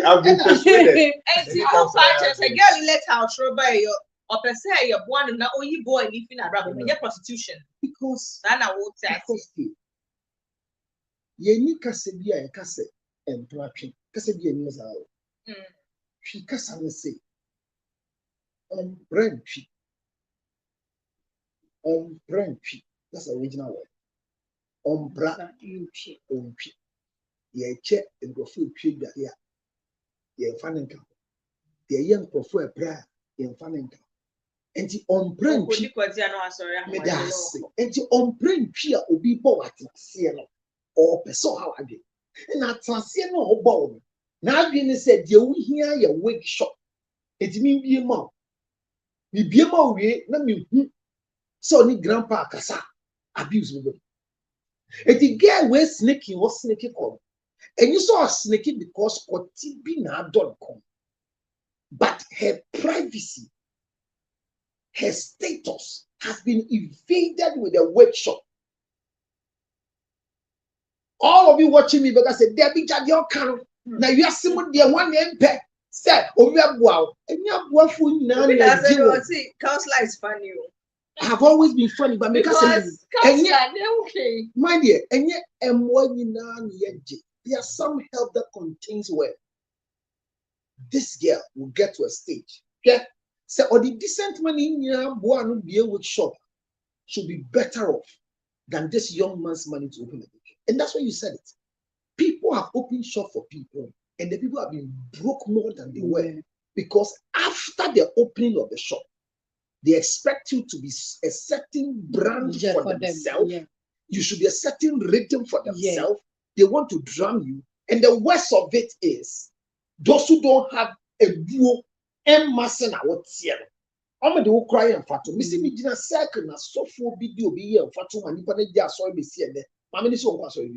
I've been persuaded. And see, all factors, a girl let out show by your or per se your one and now you boy living around with your prostitution. Because Sana would say, Yeni Casabia and Cassette and Platin, Casabia news out. She Cassan say, Brentry. Brentry. That's the original word. Bra, you cheat. Ye check and go full tree that here. Ye fanning camp. The young prefer prayer in fanning camp. And the Brentry. And the Brentry will be bought at Siena or Peso how I did. And at Siena or Bow. Now, you said, you hear your wig shop. It mean be a mom. We be a mom, let me. So, ni grandpa Cassa abuse me. And the girl was sneaking, come. And you saw her sneaking because Otibina.com. But her privacy, her status has been invaded with a workshop. All of you watching me because I said, Debbie Jadio Kano. Now you are someone there one MP said, oh, we are wow. And you are waffle now. Counselor is funny. I have always been funny, but because okay. My dear, and yet, and what you know, there's some help that contains where this girl will get to a stage. Yeah. So, or the decent money in your one be a workshop should be better off than this young man's money to open a book. And that's why you said it. People have opened shop for people, and the people have been broke more than they were because after the opening of the shop, they expect you to be a certain brand for themselves. Yeah. You should be a certain rhythm for themselves. Yeah. They want to drown you. And the worst of it is those who don't have a duo and massen out here. I'm going to cry and fatu. Missy me did a second, a soft video be here, fatu, and you can just saw me see there. Mamma is so sorry.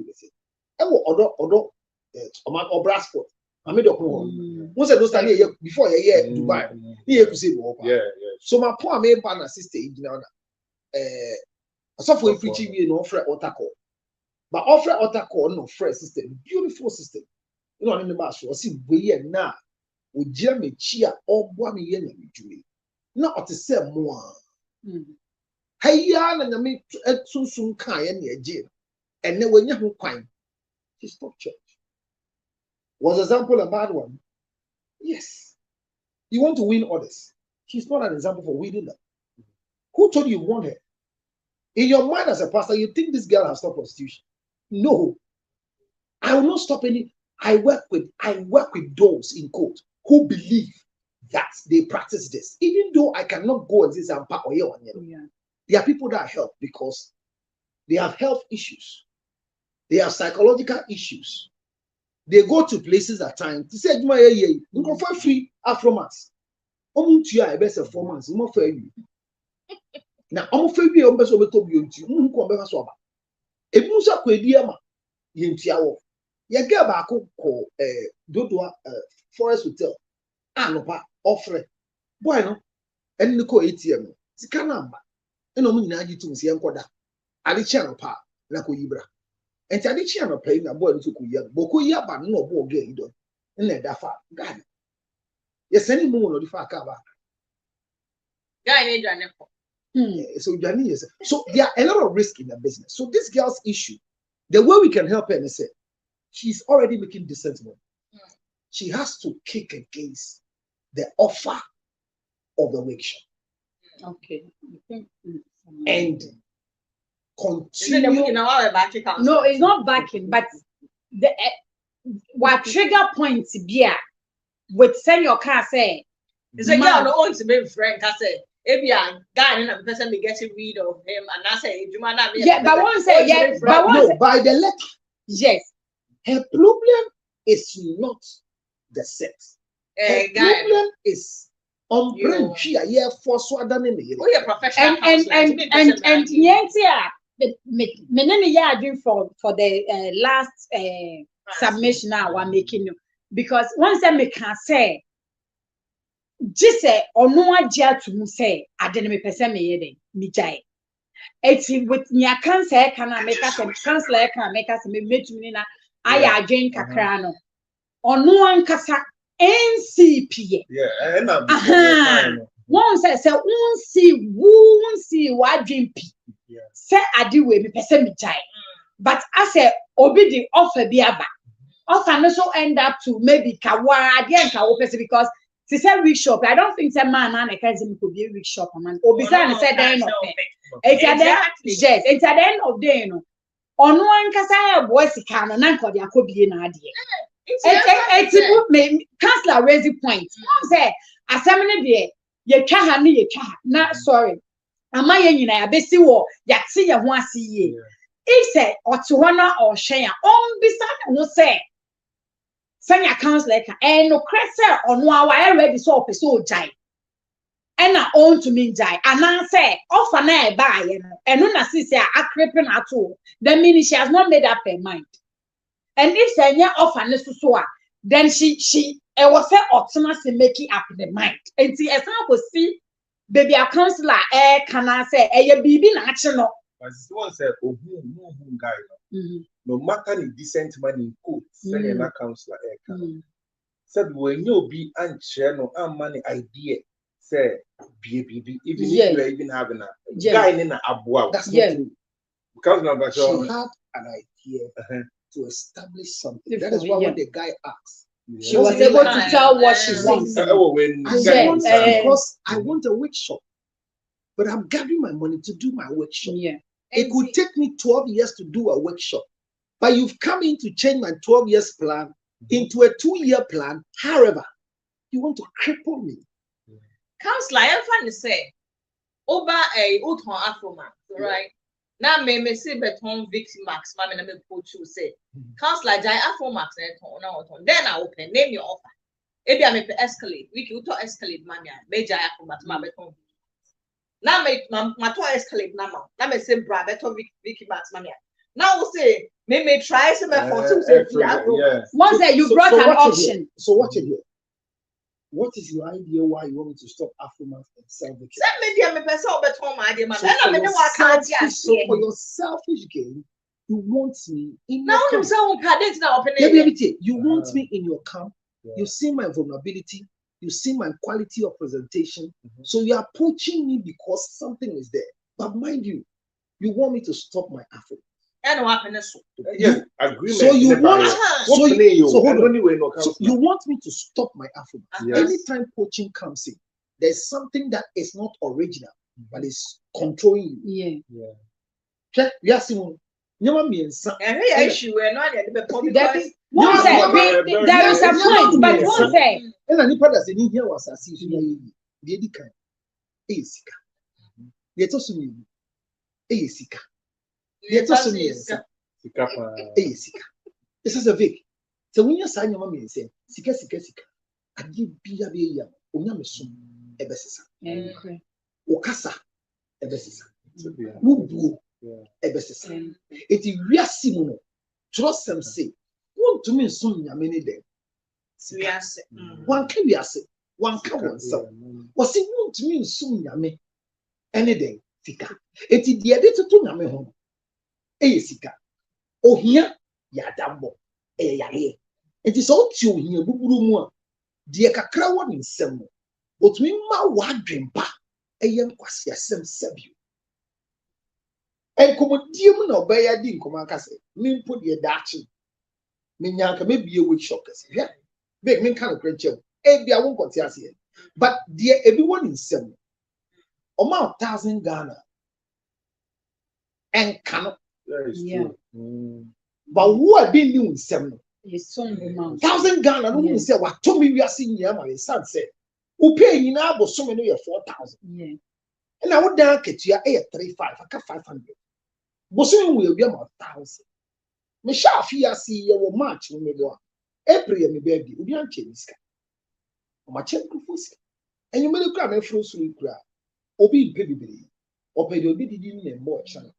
Although or Brasford, I made up one. Once I don't here before a year Dubai, here to see more. Yeah. So my poor main partner sister, I saw for preaching me no offer otako, but offer otako no fresh system, beautiful system. You know, in the mass, was see we now with Jeremy Chia or Boami Yen Julie. Not to say more. Hey, yan and I made soon kind and jail, and then when you find. She stopped church. Was example a bad one? Yes. You want to win others. She's not an example for winning them. Who told you want her? In your mind as a pastor, you think this girl has stopped prostitution. No. I will not stop any. I work with those in court who believe that they practice this. Even though I cannot go and say there are people that help because they have health issues. They have psychological issues. They go to places at times. They say, you go for free Afro-Max. I best 4 months. More for you. Now, I'm afraid we are better to be you. Come so if you say Kwediama, you get back ko Dodua Forest Hotel. No pa offer. Boy no. And the ATM. Sika number. And no nyina agi tum se enkoda. Ali channel pa na ko yibra. And I did channel playing a boy to Bokuya, but no boy gay. And let that far. God. Yes, any more of the far cover. So, there are a lot of risk in the business. So, this girl's issue, the way we can help her is say, she's already making decent money. She has to kick against the offer of the workshop. Okay. And continue. No, it's not backing, but the what trigger points be with send your car say. It's a girl no owns to be friend. I say, if you are guy and a person be getting rid of him, and I say, you might not be. Yeah, but one say yes, but one no, by the letter. Yes. Her problem is not the sex. Her problem is on for Swadan in the year. Professional and for the last submission now I'm making you because once I make can say just say or no idea to say I didn't make person me jai. It's with nya cancer can I make us and counselor can make us me aya adwen kakra no ono ankasa NCP yeah and one say won see wadwen pi say ade we me pese me jai but I say obi di offer bi aba offer no so end up to maybe kawa ade and kawo pese because she said week shop. I don't think that man and I can't could be a week shop man. Or besides said then of it's at the end of the day, you know. On one casa boys can and uncle there could be an idea. It's Councillor raise the point. Say assembly there, you can't not sorry. Am I in a besi war, yak see ya one see ye. If say or to one or share on beside no say. Send accounts like and no cresser on one I ready so jai. And I own to me jai. And I say, offer na buy and no say I creeping at all. That means she has not made up her mind. And if say offer so then she was say automatically making up the mind. And see example see baby a counselor can I say a baby national. But someone said, oh, who guy. No matter the decent man in court, send an counselor. Said when you be unshare no money idea, say even if you are even having a guy in a abua. That's not true. Because she had an idea to establish something. That is why when the guy asked, she was able to tell what she wants. Because I want a workshop, but I'm gathering my money to do my workshop. Yeah. It could take me 12 years to do a workshop, but you've come in to change my 12 years plan into a 2-year plan. However, you want to cripple me. Councillor, I'm trying to say, over a Uton Afroman, right? Now, me say beton victim max, mammy, and me put you say, Councillor Jai Afromax, then I open, name your offer. Maybe I may escalate, we can escalate, mammy, major Afromax, my beton. Now make my to escalate now. Now me say bra better Vicky Max mania. Now we say me try some for two say once that you brought an option. So watch it here. What is your idea why you want me to stop Afromax and sell Vicky? Send me the person better my idea man. So for your selfish gain, you want me in now your camp. You want me in your camp. You see my vulnerability. You see my quality of presentation. So you are poaching me because something is there. But mind you, you want me to stop my Afro. Yes, agreement. So you want me to stop my Afro. Yes. Anytime poaching comes in, there's something that is not original, but is controlling you. Yeah. Yes, there is a point, but one say. And anybody that's in here was a season. The kind. Sika. Yet also me. Sika. Yet also me. Sika. This is a Vic. So when you sign your mommy and say, Sika. I give Bia Bia, Unyamesum, Ebesisa. Okasa, Ebesisa. Ubu, Ebesisa. It is Riasimo. Trust them say, want to mean soon, many days. One can be a one can oneself. Was it want to mean soon, Yame? Any day, Sika. It is the editor to Yame home. Sika. Oh, here, Yadambo, Yahe. It is all to you, Buburumua. Dear Kakrawan in Semo. But we ma wadrim ba, a young Quasia Sem Sabu. And commodium no bay a din, Comancase, mean put your dachi. Minyanka may be a witch shockers. Yeah. Big men kind of great job. I won't continue here. But dear everyone in Sem. Amount 1,000 Ghana. And cannot. But who have been doing Sem? 1,000 Ghana. No one say what told me we are seeing here. My son said, who pay you now, but so many 4,000. And I would down get you 835. I got 500. But soon will be about 1,000. Michelle, fear see your match when we go. April, me baby, we don't change this. My check and you may look at my first week. Obi baby, or pay the obedient name more channel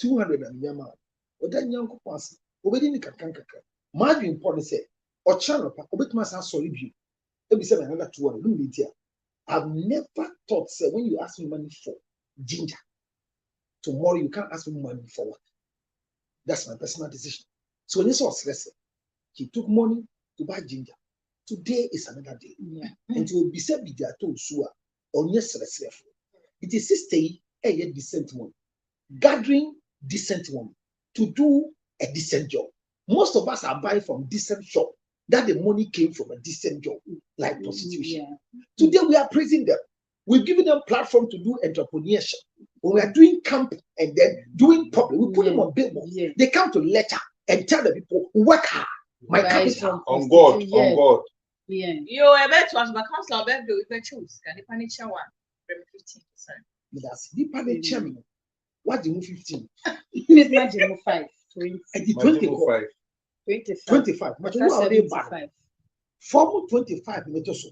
200 and yama, or then young pass, obedient cancanca. Margin policy or channel, a bit must have solid view. Every 700 200. I've never thought, say, when you ask me money for ginger, tomorrow you can't ask me money for what? That's my personal decision. So when you saw stress, He took money to buy ginger. Today is another day. Yeah. And you will be said with their toes, on yes, it is sister a decent one, gathering decent one to do a decent job. Most of us are buying from decent shop that the money came from a decent job, like prostitution. Yeah. Today we are praising them. We've given them platform to do entrepreneurship. When we are doing camp and then doing public, we put them on billboards. Yeah. They come to lecture and tell the people, work hard. My capital on God, on God. Yeah. You are about to ask my counselor about the choose. Can you punish one? 15%. That's the punish chairman. What do you 15? Miss Majimo 5. 25. 25. But what are they bad? Form 25 meters.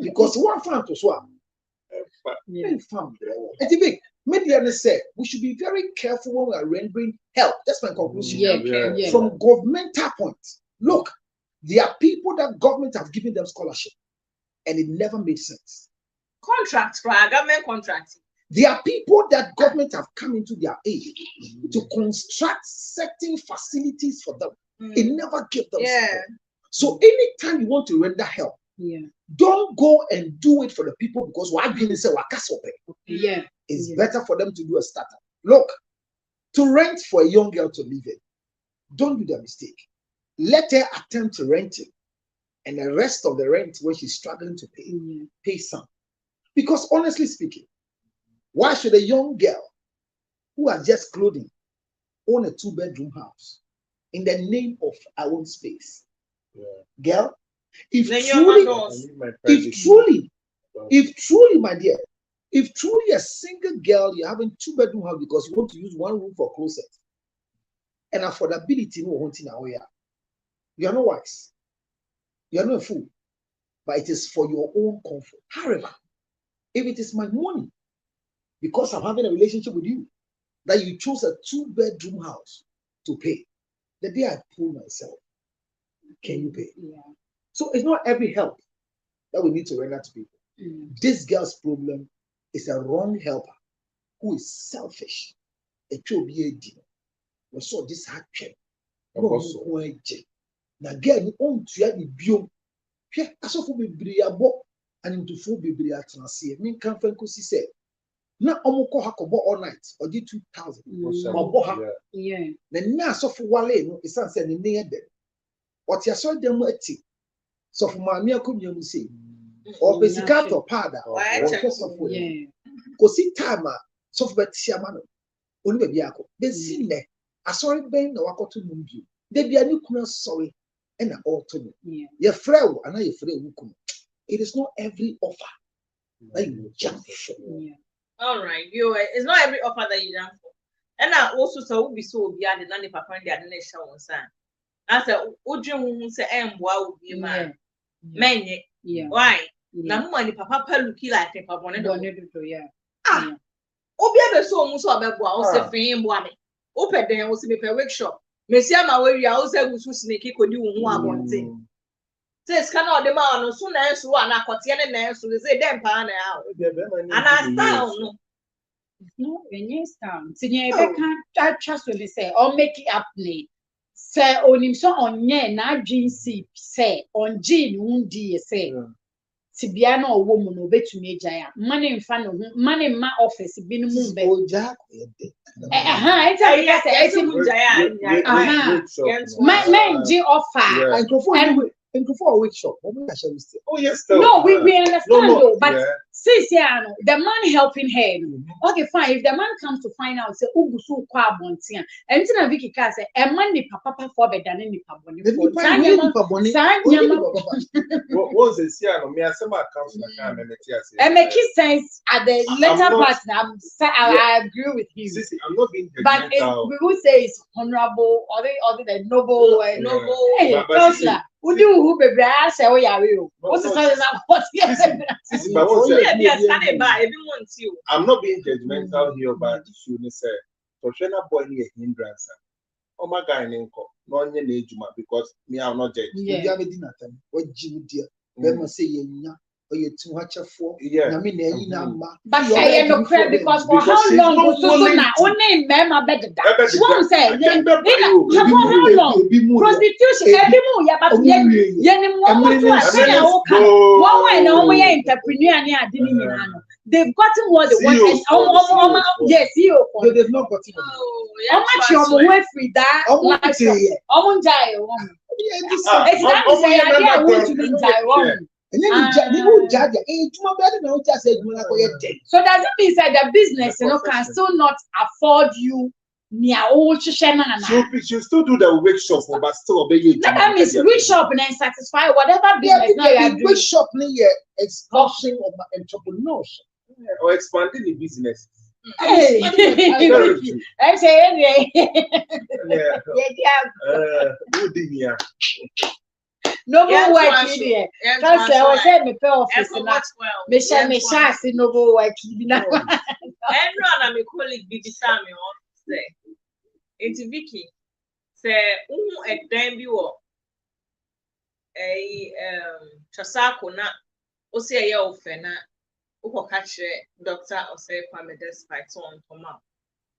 Because one fan to swap. Media say we should be very careful when we are rendering help. That's my conclusion. Yeah. From governmental point, look, there are people that government have given them scholarship, and it never made sense. Contracts for our government contracts. There are people that government have come into their aid to construct certain facilities for them. It never gave them support. So anytime you want to render help, don't go and do it for the people because it's better for them to do a startup. Look, to rent for a young girl to live in, don't do the mistake. Let her attempt to rent it, and the rest of the rent when she's struggling to pay some. Because honestly speaking, why should a young girl who has just clothing own a 2-bedroom house in the name of our own space? Girl, if truly, my dear, if truly a single girl, you're having 2-bedroom house because you want to use one room for closet and affordability, you are not wise. You are not a fool. But it is for your own comfort. However, if it is my money, because I'm having a relationship with you, that you chose a 2-bedroom house to pay, the day I pull myself, can you pay? So it's not every help that we need to render to people. This girl's problem is a wrong helper who is selfish. We saw this hard check. Now, again, on to the bio. As of we be and into full be a transit. Mean can Francosi say, now Omoko Hakobo all night or did 2,000 or Boha. The nurse of Wale is answering near them. What you saw them at tea. So for my mere community say, or Pesicato Pada, or just of Cosi Tama, Software Siamano, only Biaco. They see there. I saw it being the Wako to Mumbu. They be a new sorry and an autumn. Your friend and I, your friend. It is not every offer that you jump for. All right, it's not every offer that you jump for. And I also saw be so beyond the nanny papa and the nation was saying. I said, would you say, wow, you man? Many, why? Now, money papa peluki like a papa. Obia so much of a boy, also fame woman. Open there was a workshop. Messia, my way, I also was sneaky could do one thing. Says cannot the man soon as one I got the so they say them pan out. And I found no, when you stand, I trust when they say, or make it up late. Say, on him so on ye, not jean see, say, on jean, won't dear say. Sibiano or woman will bet to me, Jaya. Money in front of money in my office, been moved. Man, G offer. And before a workshop, oh yes, no, we understand though, but since the man helping her, okay, fine. If the man comes to find out, say, "Oh, so kwa bontia," and then Vicky can say, "A man ni papa for better than ni papa boni." What was it? Me as some accounts na can and make sense at the later part. I agree with you. I'm not being but we would say it's honorable, other than noble, Hey, counselor. Would you who be brave? Say, oh yeah, you. What's the size of what? I'm not being judgmental here, but you say, for sure, boy, here hindrance. Oh my guy, no age because me, I'm not judging. You have a dinner time. What you dear? Let me say, you too much for. Yeah. I mean, but I no credit because for how long was so now? Only mema better. One say, how long? Prostitution, every more, yeah, but they've gotten what they want. Yes, no, they've not gotten it. How much you're away free that? It's that is the idea I want to be direct. And then you judge it. So does it mean that the business can still not afford you near old so you still do the workshop but still obey you? That means workshop and satisfy whatever business now you are doing. Workshop near expansion of entrepreneurship or expanding the business. Hey, I'm saying, no more work here. That's I was saying, me pay office now. Me share, see no more work now. Everyone, I'm a colleague, Bibi Sammy, say, it's Vicky. Say, a damn you a Chasako na, o say a yo fena, o catch doctor or say, Kwame despite so on Toma.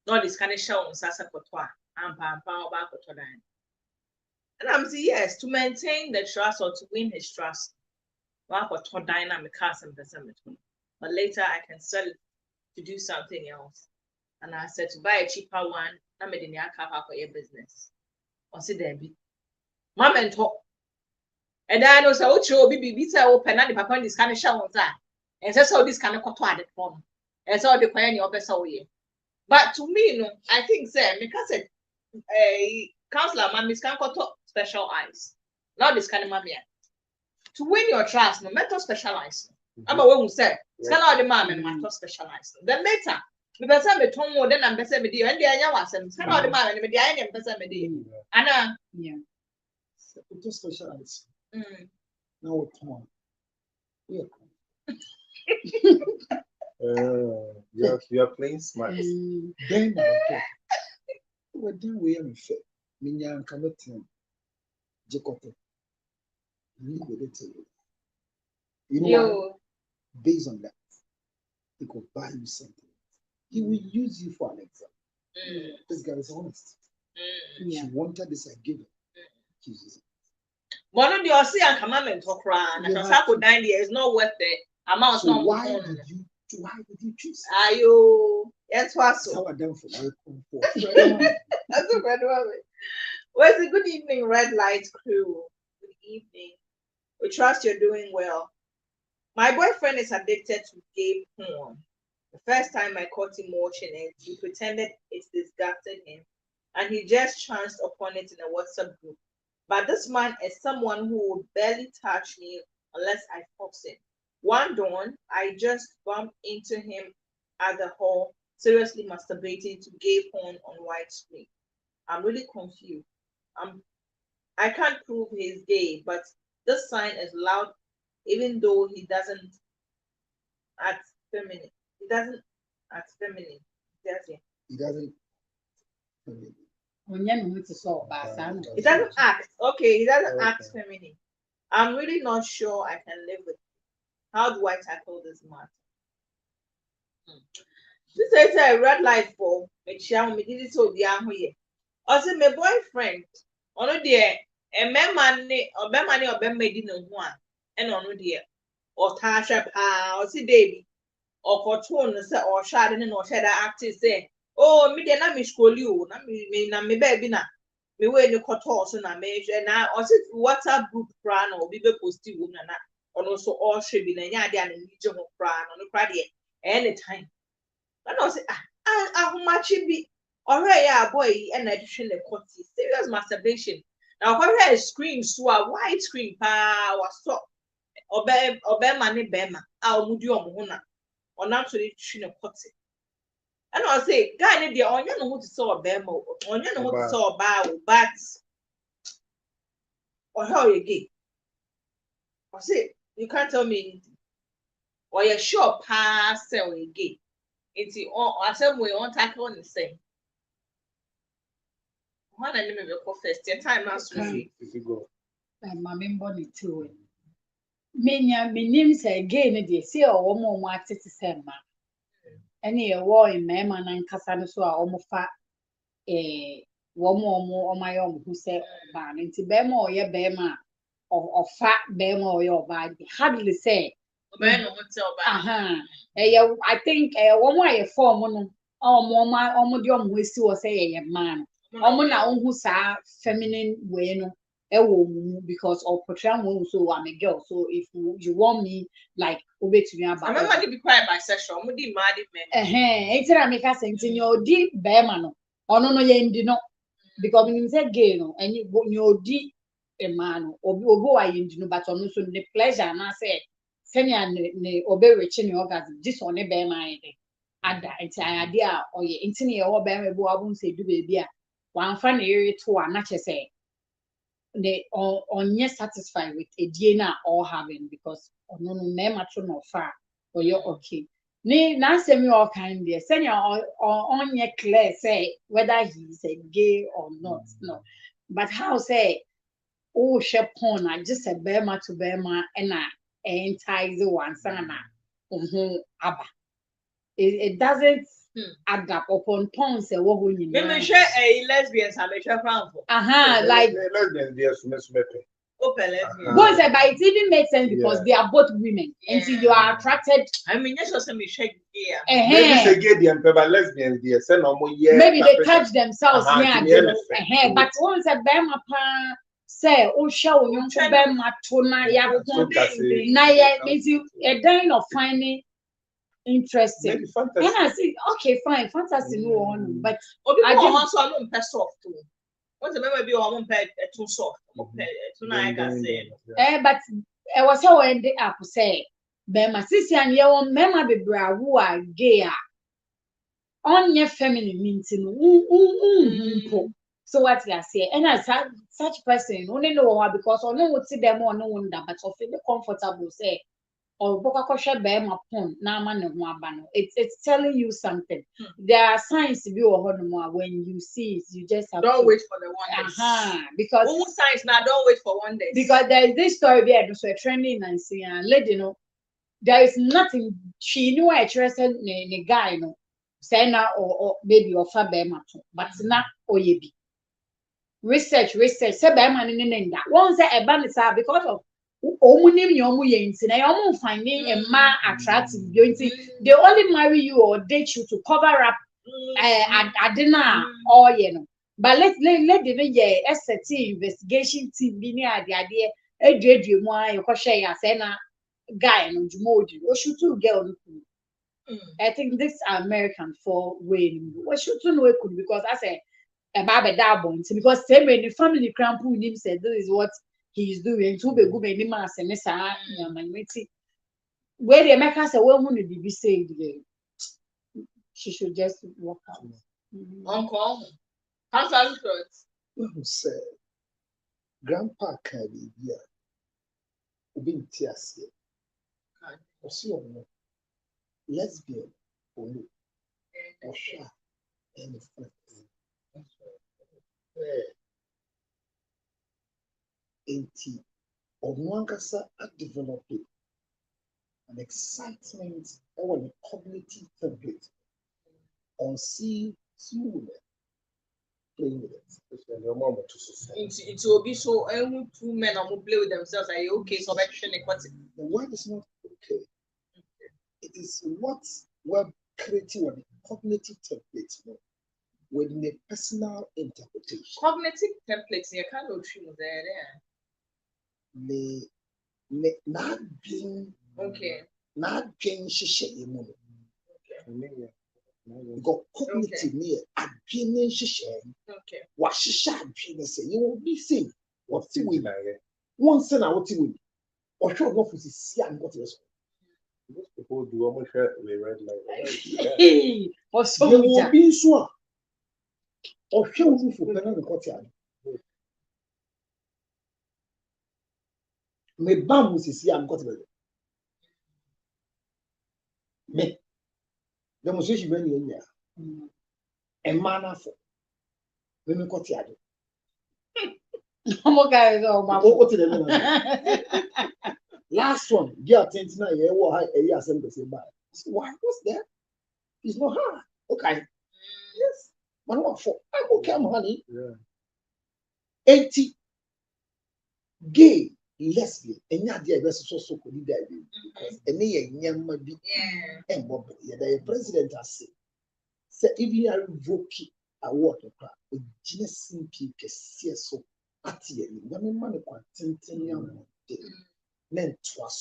No, this kind of show on Sasa Cotois, and Pampa back to dine. And I'm saying yes, to maintain the trust or to win his trust. But later I can sell it to do something else. And I said to buy a cheaper one, I made in your car for your business. Or see there be. Mom and talk. And I know so be open and the papa this kind of show on that. And so this kind of cotton the form. And so the pioneer of the but to me, no, I think because a counselor man can got special eyes. Not this kind of mammy. To win your trust, no matter specialized. I'm a woman who said, tell all the man and matter specialized. Then later, the person be told more than I'm better with you, and the other was and tell all the man and the idea better with you. Anna, yeah, just specialized. No, come on. Yeah. You're playing smart. Then what do we have fit? Minyan committing Jacob. You know, based on that, he could buy you something. He will use you for an example. This guy is honest. She wanted this, I give it. He uses it. One of the Ocean commandment of Quran, and Sako 9 years is not worth it. Amount so why did you choose? Ayo, yes, was so. How done for That's a red one. Well, it's a good evening, Red Light crew. Good evening. We trust you're doing well. My boyfriend is addicted to gay porn. The first time I caught him watching it, he pretended it disgusted him, and he just chanced upon it in a WhatsApp group. But this man is someone who would barely touch me unless I force him. One dawn, I just bumped into him at the hall, seriously masturbating to gay porn on white screen. I'm really confused. I can't prove he's gay, but this sign is loud, even though he doesn't act feminine. He doesn't act feminine. He doesn't. He doesn't act. Okay, he doesn't act feminine. I'm really not sure I can live with him. How do I tackle this matter? This is a red light for me. Me did it so the also my boyfriend. Ono dear a man money or be money or be made no one. And ono dear or Tasha pa or see Davy or for tone or shading or shadow acting say, oh, me then I school you, na me baby na. Me when you cut off so na me and I also WhatsApp group plan or be posted woman na. And also all should be the yard and region of Fran on the Friday anytime. And I say, how much it be? All right, yeah, boy, and addition the quantity serious masturbation. Now, what I screen so a white screen power stop obey money bema. I'll move you on Mona or not to the chin of quantity. And I'll say, guy, the onion who to saw a bemo, onion who to saw a bow, but or how you get. I say, you can't tell me anything. Or you're sure pass sell again. It's the same way on tackle on the same. One enemy will go first. Your time has to go. My member too. Minim say again, they say or more active to send ma. Any a war in Mema and Cassano so almost fat a woman or my own who say ban into Bema or your Bema or fat Bema or your body. Hardly say. I think one way a form on my we still say a man. Who say feminine way no. Because of portrayal, so I'm a girl. So if you want me, like, obey to me about. I'm not to be quite bisexual. I'm mad men. It's a make us in your deep bearman. Or no, you know, because when you say gay, no, and you deep a man or go I know, but on also the pleasure, and I say, send you obey rich in your orgasm, this on a bear my idea. It's an idea or your intimate or bear, I won't say do baby. One fun area to a not say. They on yes satisfied with a DNA or having because no matter no far or you're okay. Now send me all kind there. Send you on your clear say whether he's a gay or not. No, but how say oh she porn I just a bema to bema and I entice one sana abba. It doesn't add up upon pounds and what we need. Share a lesbians have a share like lesbians, yes, open lesbians. But it even makes sense because they are both women. And so you are attracted. I mean, that's also me shake here. Maybe they get the lesbians, dear, send no more year. Maybe they touch themselves here. But once a bema say, oh, show you bema tona ya means you a dying of finding interesting. And I say, okay, fine, fantasy no one, but I just want to pass off too. What's the maybe I won't pay too soft? Tonight I can say. But I was how I ended up say, Bema sissy and your mema be bra who are gay. On your feminine means so what you say, and as such person only know her because I know what see them or no wonder, but I feel comfortable say. Or it's telling you something. There are signs to be when you see it, you just have don't wait for the 1 day. Because signs now don't wait for 1 day. Because there is this story there, so trending and see and lady know there is nothing she knew I trusted the guy no say now or maybe or fabema but not oyebi. Research say man in that one say a ban because of finding a man attractive. They only marry you or date you to cover up at dinner or But let the SCT investigation team be near the idea. A dream why you share a sena guy and Jumodi. What should two girl? I think this American for winning. What should two know could because I say a baby double because same when the family crampo him said this is what he is doing to be good many mass and where the Americans say, well, who be said she should just walk out. Uncle, how's that? Say, Grandpa can be here. Being tears here. Or see, lesbian or no, or shy, and friends. Onwankasa are developing an excitement on the cognitive template on see women playing with it. It will be so two men are play with themselves. Are you okay? So the word is not okay. It is what we're creating on the cognitive template with the personal interpretation. Cognitive templates, you can't know there. Not being okay. Not being shisha because cognitive near at being shisha. Okay. What shisha being say you will be seen. What's the way? Once and out the way. Or show off with the sea and what else. Most people do almost red light. Or so you will be so. Or show you for another courtyard. Me bam is here. I'm got it. Me demonstration when you here. A man for me got it. Last one, yeah, 29 year old, a year, why? What's that? It's not hard. Okay. Yes. Man, what for? I'm okay, honey. Yeah. 80 gay, lesbian, and not the best so could be there because any young might be and what the president has said, if you are revoking a water crap, a genus simply so at the end, when money quantum young men twas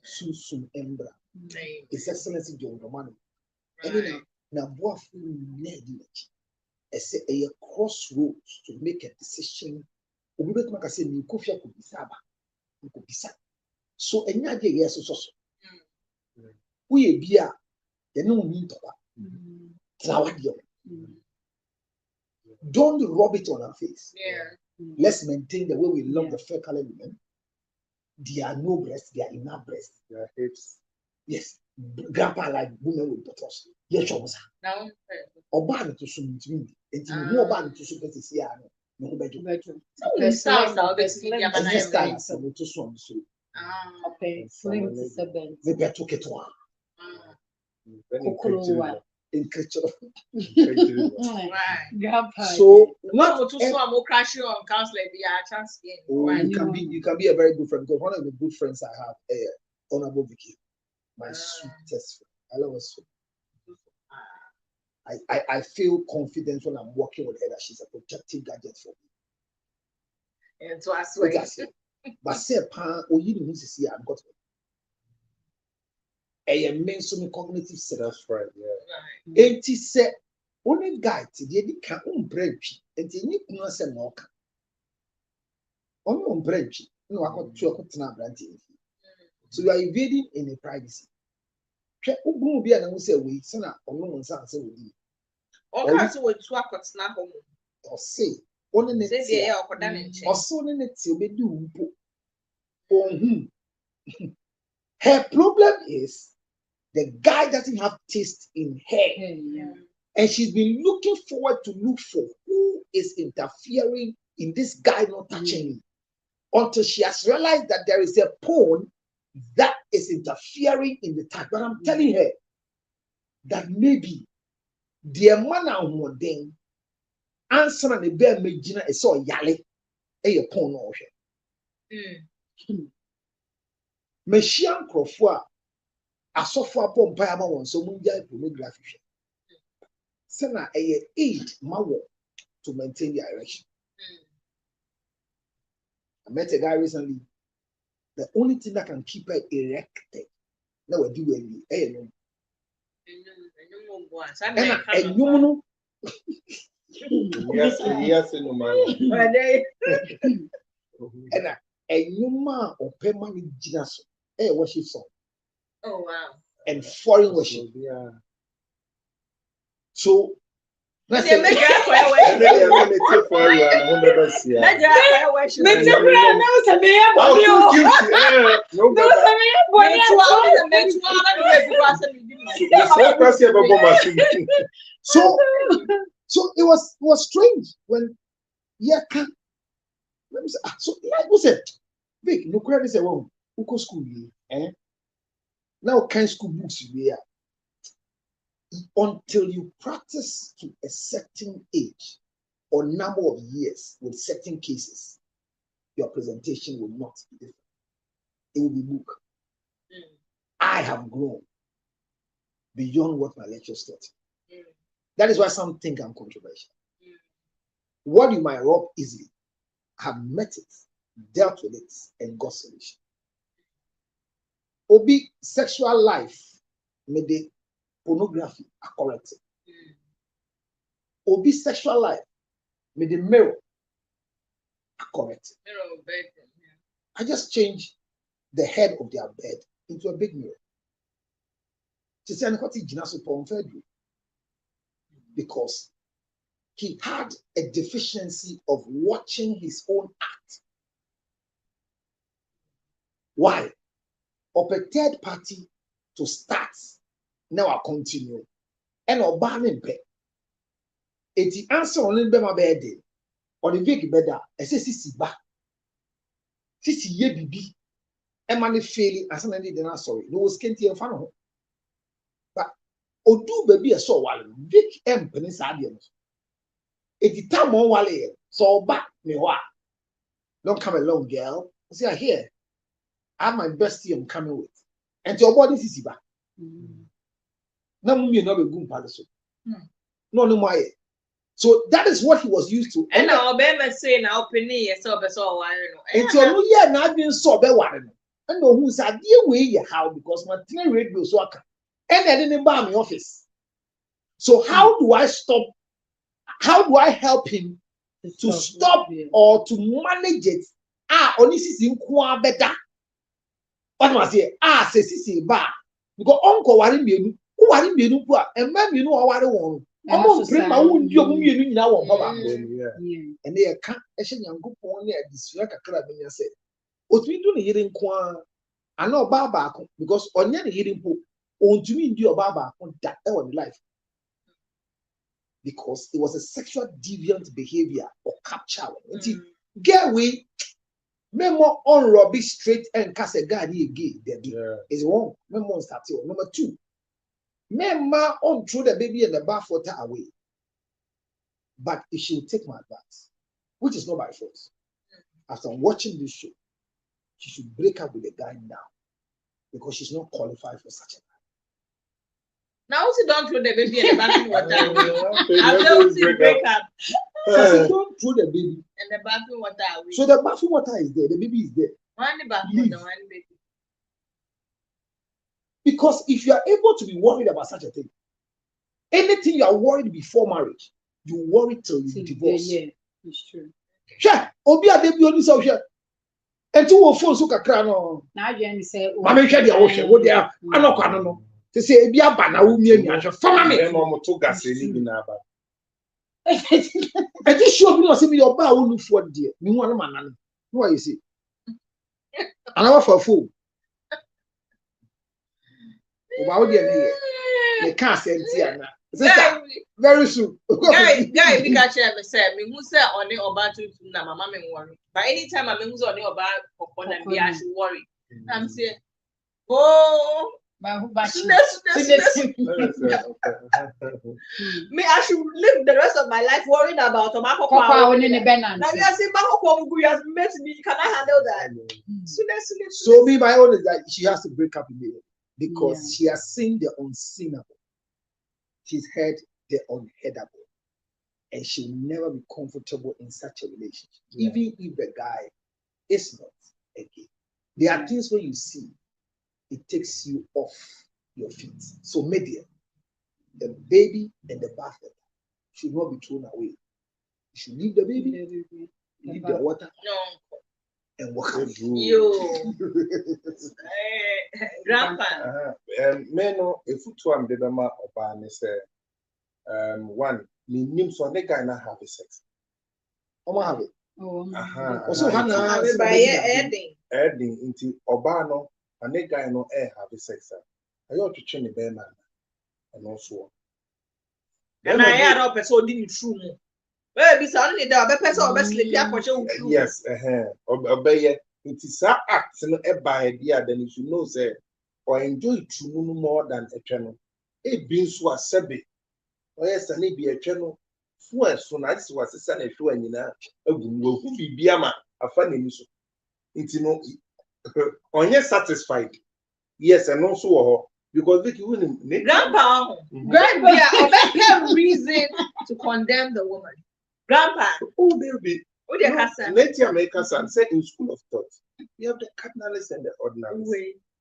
so soon embra. His Excellency John Romano. And now, what led a crossroads to make a decision. We bet make say ni kofia ko bisaba ko bisa so enya de yes so we bia ye no ni toba trawadio don't rub it on our face. Let's maintain the way we love the fair colored women. They are no breasts, they are enough breasts, they are hips. Yes, grandpa like women with buttocks. Yes, chomosa now oba to sum ntimi enti no oba to sum pese sia no no bedroom. Next time now, to swim so. Okay, slim to 7. The better get one. In culture. So what to swim or crash you on counselor be a chance game. You can be a very good friend because one of the good friends I have, Honorable Vicky, my sweetest friend. I love her so. I feel confident when I'm working with her that she's a protective gadget for me. And so I swear. But say, "Pa, oh, you need to see I've got a mental cognitive set." That's right. Yeah. And he said, "Only guy today can break and you need to say no. Only break. No, I got 2 o'clock brandy. So you are invading in a privacy. Ubu be an say we sana on say we. Or cancel with 2 o'clock snap home. Or say. Only say or so in it will be do. Her problem is the guy doesn't have taste in her, and she's been looking forward to look for who is interfering in this guy not touching me until she has realized that there is a pawn that is interfering in the touch. But I'm telling her that maybe the man and then answer and the bear magina is so yale a pawn or Meshian Crofua, a software pomp by one so munja pornography. Sena a aid mawo to maintain the erection. I met a guy recently. The only thing that can keep her erected, now we do any Yes, no man. And a human or permanent genus, worship song. Oh wow. And foreign worship. Yeah. So let's say make it for you and so it was strange when let me say, so like we said, Vic, no credit say, well, who go school here? Now kind school books you until you practice to a certain age or number of years with certain cases, your presentation will not be different. It will be book. I have grown beyond what my lectures taught. That is why some think I'm controversial. What you might rob easily, have met it, dealt with it, and got solution. Obi sexual life, maybe pornography are corrected. Obi sexual life, maybe mirror are corrected. I just changed the head of their bed into a big mirror. Because he had a deficiency of watching his own act. Why? Of a third party to start. Now I continue. And Obama pay. It's the answer on my bed. Or the big better. I say, Sisi ba. Sisi ye bibi. Emani failing as an ended dinner sorry. No skinty and fan. But Odu baby a so wall. Vic M Penisadians. It's the time on wale. So back me what? Don't come along, girl. See, I hear. I'm my bestie I'm coming with. And your body is back. No, me no be good palace. No, no, my. So that is what he was used to. And now, Obama say now, penny, so I and so no, yeah, now being so bad one. And no, who's a dear way how because my train radio so and I didn't buy my office. So how do I stop? How do I help him to stop or to manage it? Only see better. What was it? Say see ba because uncle worry me, who worry me no and man you know what I want. And they can't actually go on there. This like a crab in your say. What we do the hearing quan, I know Baba because on your hearing pool, on to me, do Baba on that on life because it was a sexual deviant behavior or capture. Get we memo on Robbie straight and cast a guy gay. Is wrong. Memo start number 2. Mema on throw the baby and the bath water away. But if she will take my advice, which is not by force, after watching this show, she should break up with the guy now because she's not qualified for such a guy. Now she don't throw the baby and the bathroom water away. After she break up. So she don't throw the baby and the bathroom water away. So the bathroom water is there, the baby is there. One bathroom water, one baby. Because if you are able to be worried about such a thing, anything you are worried before marriage, you worry till you divorce. Yeah, it's true. Sure, Obi Adebi only so sure. And two of phone so kakra no. Now you say, "Mama share the ocean. What there? I no kwano no." They say Ebi aba na wo mi anya hwe. Fama me. Dem mo to gas ni bi na aba. I just show me say me your ba wo look for there. Me wan man na. What you see? Another for phone. They can't send very soon. Guy, we catch him. Say, me who say on the about to na mama me worry. But anytime I who's on the about popcorn and be I should worry. I'm saying, oh, me I should live the rest of my life worried about tobacco. Now you are saying Bako you has met me. Can I handle that? So me my own is that she has to break up immediately. Because she has seen the unseenable, she's heard the unheardable, and she will never be comfortable in such a relationship, even if the guy is not a gay. There are things when you see, it takes you off your feet. So, media, the baby and the bathwater should not be thrown away. You should leave the baby, leave the water. No. And walk away. You, grandpa. Meno, if you two am the mama or say, one, me name so the guy not have sex. Oma have it. Also, Hannah, adding into Obano, and the guy no air have sex. I ought to change the bear man, and also. And I had up a so didn't true. Baby, suddenly the person of sleep. Yes, obey it is our acts and a by idea, then if you know, say, or enjoy true more than a channel. It being so a sebby. Or yes, and it be a channel. So nice was a son if you and you know, who be Biama, a funny mission. It's no, on yes, satisfied. Yes, and also because Vicky wouldn't grandpa, grandpa, reason to condemn the woman. Grandpa, oh baby, let your make us say in school of thought. You have the cardinals and the ordinals.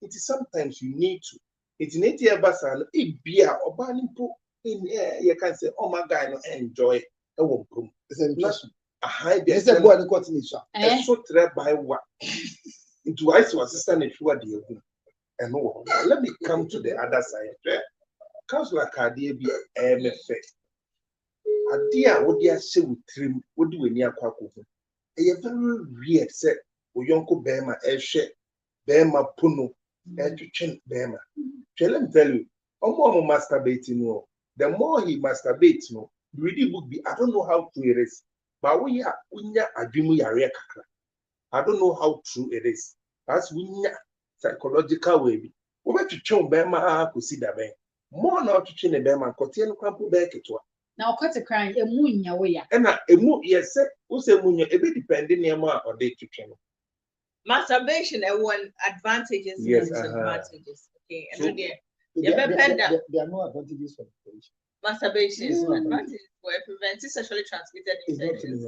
It is sometimes you need to. It's not your basan, it be a banning pool in air. You can say, oh my God, no enjoy a womb. It's a high there's a boy in the continuation. And so trap by what? Into ice was assistant if you are the and no, let me come to the other side. Councillor Cardia be MFA. Adia, what you say with trim, what do we near Quaco? A very weird set, or Yonko Bema, Eshe, Bema Puno, and to change Bema. Shall I tell you, or more masturbating, the more he masturbates, no, really would be, I don't know how true it is, but we are a dreamy area. I don't know how true it is. As we psychological way. We to chum Bema could see that way. More not to chin a Bema, continue to back it. Now, cut a crying a moon your way. And a moon, yes, who say moon, a bit depending on day to channel. Masturbation and one advantages and disadvantages. Okay, and again, there are no advantages for masturbation. Masturbation is an advantage for preventing sexually transmitted infections.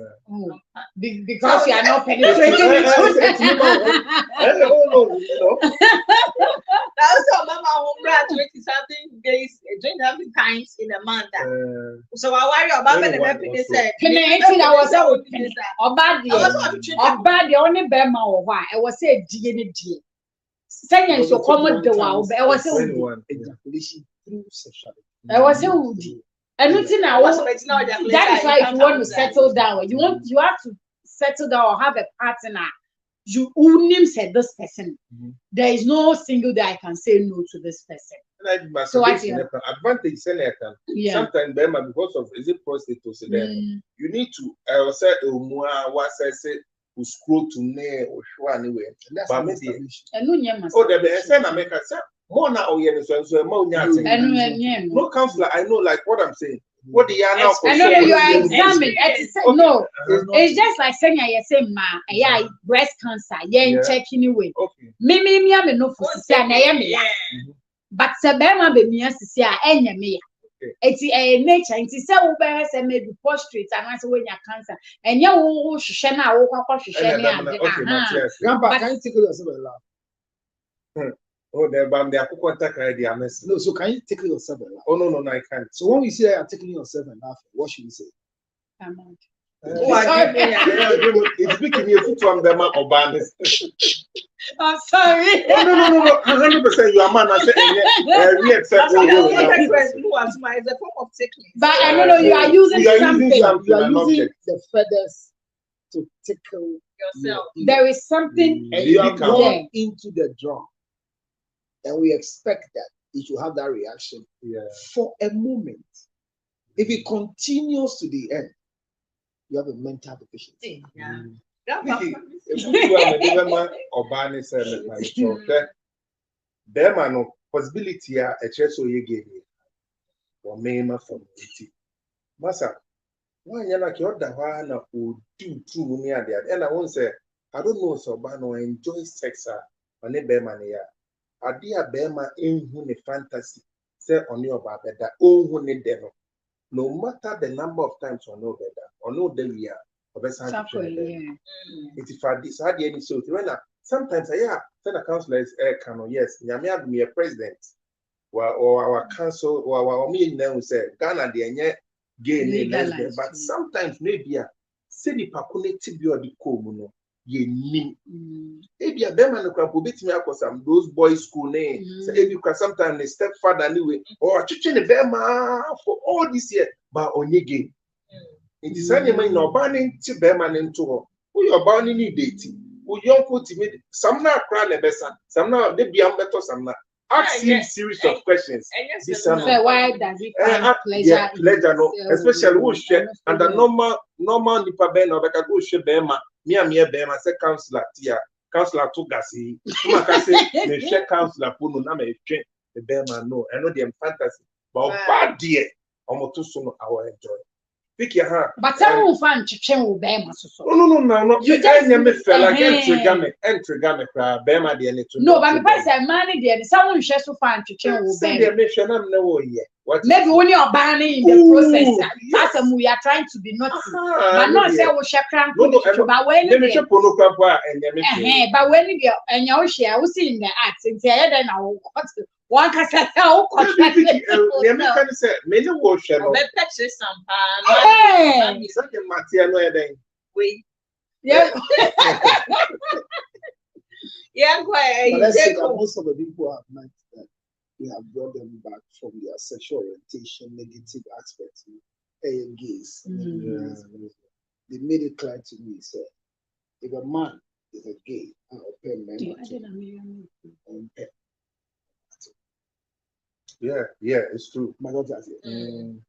Because you are not penetrating Also, Mama home graduate 20 days, 20 times in a month. So I worry about the happiness. I was or bad the only Bema or why I was saying DNA. Saying so common the wow, I was ejaculation through sexuality. I was saying, and that is why if you want to settle down, you have to settle down or have a partner. You only said this person. There is no single day I can say no to this person. So what's the advantage? Sometimes Bema, because of is it prostitutes you need to say who scroll to near or show anyway. But maybe oh, the America more now so more no counselor. I know like what I'm saying. What the are now? I know you are examined. No, it's just like saying I say ma, breast cancer. Check anyway. Me, I'm no for say but Sabema be me as say me. It's a nature. It's a bear say maybe prostrate and I say when you cancer and you shena Grandpa, can you take yourself a laugh? Oh, the no, so can you take yourself a laugh? Oh no, I can't. So when we say you're taking yourself a laugh, what should we say? It's speaking your foot on them or banners. I'm sorry. No, 100% you are man. I say, we accept it's a form of tickling. But I don't know, you are using something. You are using the feathers to tickle yourself. There is something, and you are going into the drum, and we expect that it will have that reaction for a moment. If it continues to the end, you have a mental deficiency. There man no possibility a so ye gave me or mema from it. Massa, why you like your na o do true near there? And I won't say, I don't know so but no enjoy sex on a bear man here. A dear bear man in whom a fantasy say on your baba oh who need them. No matter the number of times or no better or no day we are. It's if I decide any so sometimes send a councillor is yes, Yamia be a president or our council or our me now say Ghana the gay lesbian, but sometimes maybe a city pakune tibio di komuno ye ni maybe a beman can bit me across some those boys school name say you can sometimes a stepfather anyway or chicken a bema for all this year but on ye game. It is any no banning to Beman into her. Who your bounding need dating? Who young put me some now cry the best, some now they be better, some now. Ask him series of questions. This why does it pleasure? Pleasure, no, especially who share and the normal nipa ben or the go share Bema, me Bema, say counselor Tia, counselor Tugasi, they share counselor Puno, Name, the Bema, no, I know them fantasy, but bad dear, almost too soon our enjoy. But I won't find chicken will bear my so. No. You just never fell like entry gamma, Bema, the any no, but the price I manage there, someone shares to find chicken will bear. Maybe when you're banning in the process, that's a we are trying to be naughty, but not say we share crank. But when you and your share, we see in the acts in the head and I will cut one cassette. Many will share. Most of the people have met that we have brought them back from their sexual orientation, negative aspects, gays. They made it clear to me, sir, if a man is a gay, it's true. My daughter said,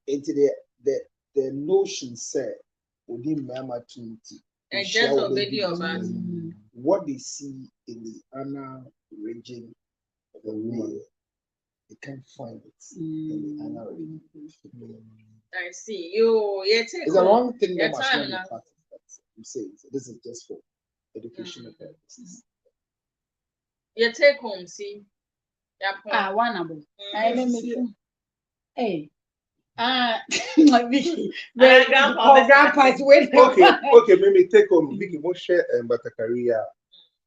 into the notion said, within Mama Trinity, what they see in the anal encouraging the woman. You can't find it in the anal region. I see. It's a wrong thing that must not be practiced. I'm saying this is just for educational purposes. You take home, see. One of them. Hey. Vicky. Grandpa is waiting. Okay, maybe take home. Vicky, what share Batakaria?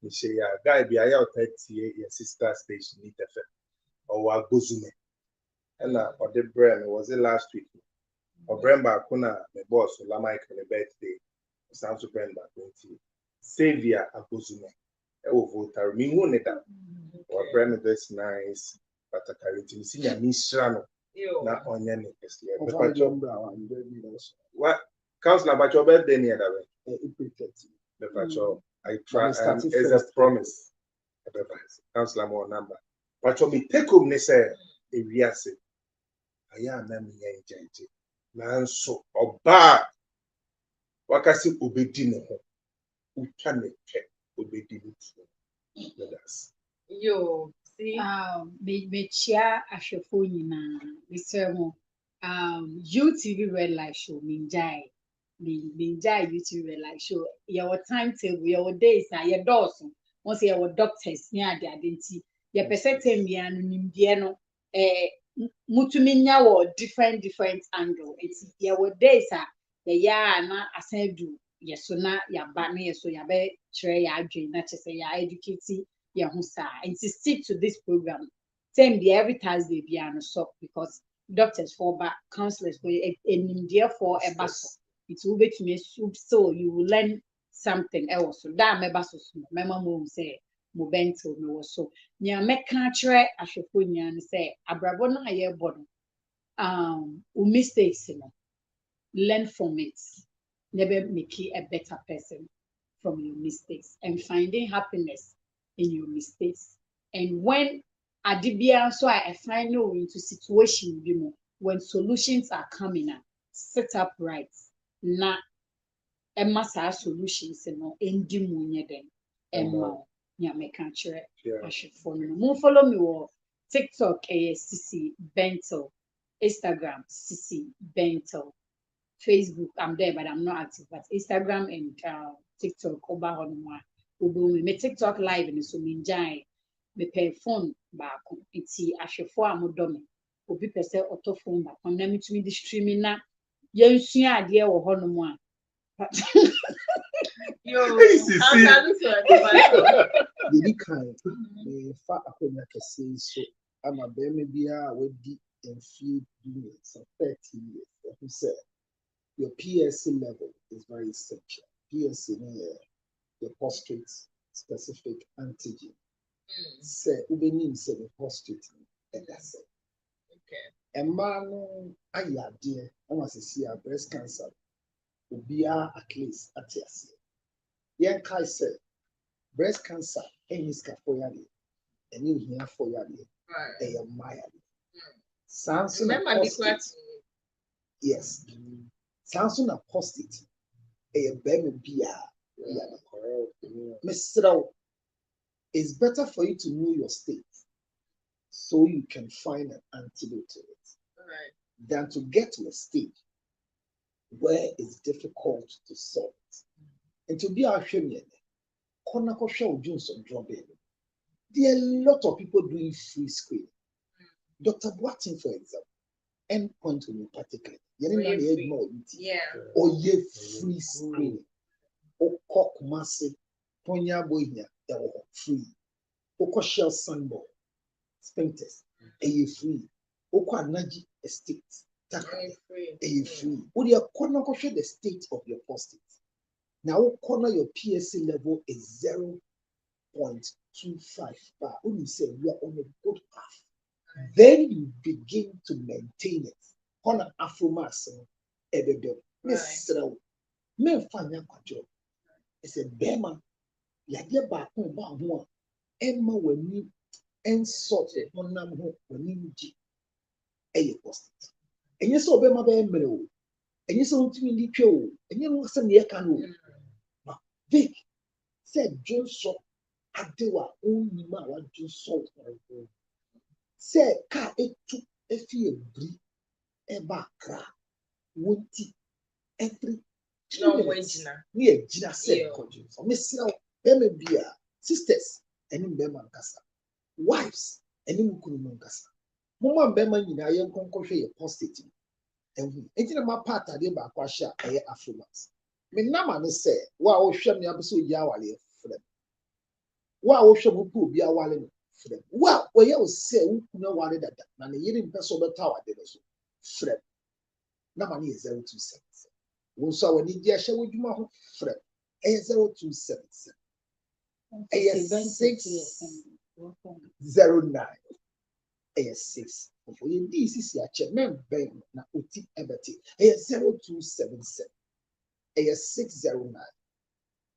You say, guy, be I out 30 your sister station, need FM. Or Gozume. And or the brand was it last week? Or Bremba Kuna, my boss, Lamike on the birthday. Sounds to Bremba 20. Savior Agozume. Oh, voter, me won't that. Or Bremba, that's nice. But a carriage, see, I miss Shrano. Not on your neck. What? Councillor, about your birthday near that way. The patrol. I try as a promise. Councillor, more number. But for me, take home, they say, if we are sick, I am a young man, so or bad. What I say, obedient, who can check obedient with us. Yo, see, be chia ashofoni Mr. Mo, UTV Red Light Show, Minjai UTV Red Light Show, your timetable, your days, your doors, once your doctors near the identity. Your perception be no mutuminya wo different angle. It's your days na asan do yeso na ya ba na yeso ya be chere ya adwen na chese ya educate ya hu sa and to stick to this program same be every Thursday be an so because doctors for back counselors for enim there for e baso it will be to me so you will learn something else so that me baso mema mo say Mobento no so nya meka kire ahwefo nya ne say abrabo na ye bodo mistakes no learn from it never make you a better person from your mistakes and finding happiness in your mistakes and when adibia so I find no into situation when solutions are coming up set up right na emasa solutions no endi munye den emma yeah, me can't share. I should follow me. Mo follow me on TikTok, Sissy Bento, Instagram, Sissy Bento, Facebook. I'm there, but I'm not active. But Instagram and TikTok, Oba Honwa, Ubu me TikTok live and so me enjoy. Me pay phone back. It's I should follow Amodomi. Obi pese auto phone back. On them to me the streaming na. Yen suya idea or Honwa. Yo, Didi kind, me fa akonya kese so ama be me bia wedi in few years, 30 years. Who said your PSC level is very essential. PSC the prostate specific antigen. Say ubeni say the prostate and that's it. Okay. And man aya dear, I want to see a breast cancer. Ubia at least at yes. Yan kai said breast cancer any scafoyadi and you hear for yadi a maya. Samson apostate. Yes. Samson apostate a baby bia. Mr. It's better for you to know your state so you can find an antidote to it than to get to a stage where it's difficult to solve it. And to be our shame, Konako Show Johnson Drobe. There are a lot of people doing free screening. Dr. Boatin, for example, endpoint in particular. Or ye free screening. Or cock massive, Tonya Boynia, free. Or shell sunball, sphincters, a free. Or Naji estate. A free. Would you corner show the state of your prostate? Now, corner your PSC level is 0.25 bar. When you say you are on a good path, then you begin to maintain it. Corner Afromas, Mr. Men Fanya Kwajo. It's a Bema. Yadia Bakun Bahua. Emma when you and sort it on Namho when you G. A prostate. And you saw Bema Bemero. And you saw to me the and you know some year canoe. Vic said Johnson adewa only ma wa do so say car etu efi ebri eba kra woti every no wejina ni ejina say kojú so me say be bia sisters eni be man kasa wives eni mukuru man kasa mama be man nyina ye nkonkohwe ye positive ehu enti na ma part ade ba kwa hye eye afromax me nama ne say wa wo hwem ne abeso yi awale frem wa wo hwem ku obi awale no frem wa wo ye o say wo kuna wale dada na ne yiri mpeso beta wade no so frem nama ne 0277 wo so wani di ahye wodwuma ho frem 0277 609 6 for you this is your chairman ben na oti ebeti 0277 609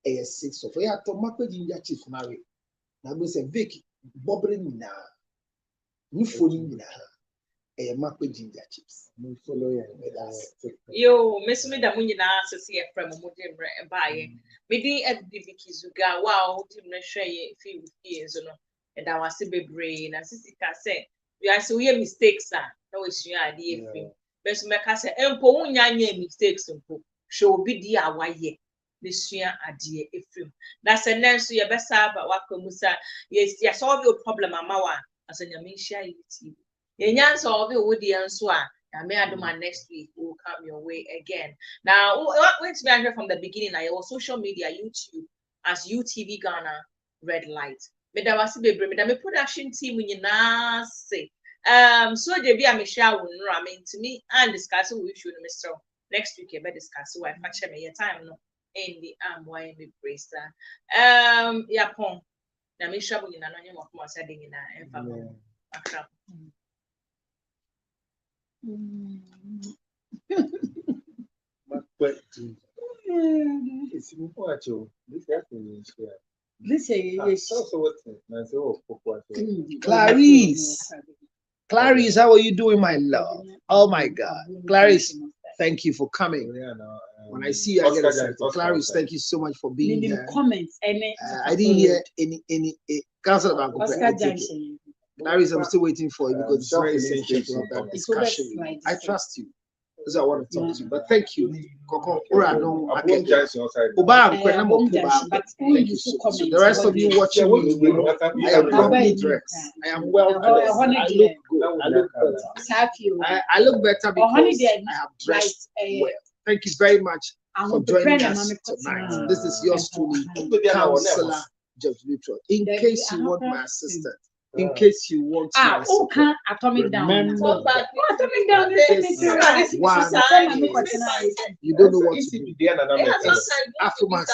6 for you to makwe jinja chief marry na go say Vicky bobre nyina ni foni nyina makwe jinja chips no follow ya yo mesumi da mu nyina sese ye frem mo de mre baaye me di FDB Kizuga wow tim na hwe ye fi enzo no e da wase bebre na sisi ka say we are so we mistakes na we sua ade efi beso me ka say empo wunya nya mistakes mpo hwe obi di awaye ne sua ade efi na se nenso ye besa ba wakamusa ye solve your problem amawa asanya me share it ye nyan solve wo di enso a I may do my next week will come your way again. Now, wait to be from the beginning. I was social media, YouTube, as UTV Ghana, Red Light. Me da wasi bebre, me da me production team when you na say. So they be a Michelle will know. I mean, to me, and discuss we should Mr. Next week. You better discuss why patch me your time no. In the why me brace that. Yeah, pon. Na me share when you na no you mo say ding na emfa. Akrab. It's important. Clarice, how are you doing, my love? Oh my God, Clarice, thank you for coming. When I see you, I get excited. Clarice, thank you so much for being here. Comments, I didn't hear any council about Clarice, I'm still waiting for you because it's very essential to have that discussion. I trust you. That's why I want to talk to you. But thank you. Thank you so much. So the rest of you watching me, I am properly dressed. I am well dressed. I look good. I look better because I have dressed well. Thank you very much for joining us tonight. This is yours truly, Councillor George Luttrell. In case you want my assistant, in case you want to atomic down. Remember, Atomic down. You don't know what to do. Afromax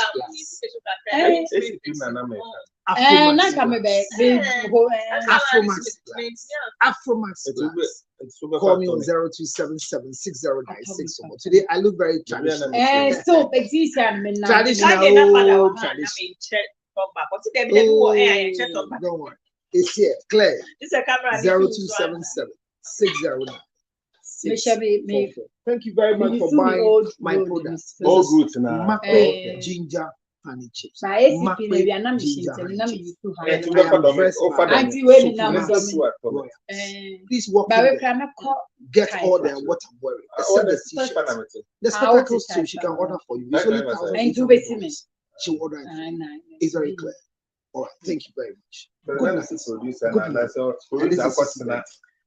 Call me on 02776096. Today I look very traditional. So traditional. Don't worry. It's here, Claire. It's a camera. 02776096. Thank you very much for buying my products. All good now. Ginger honey chips. Please walk in there. Get all the what I'm wearing. The spectacles too, she can order for you. It's only $1,000. She will order it. It's very clear. All right, thank you very much. Good night.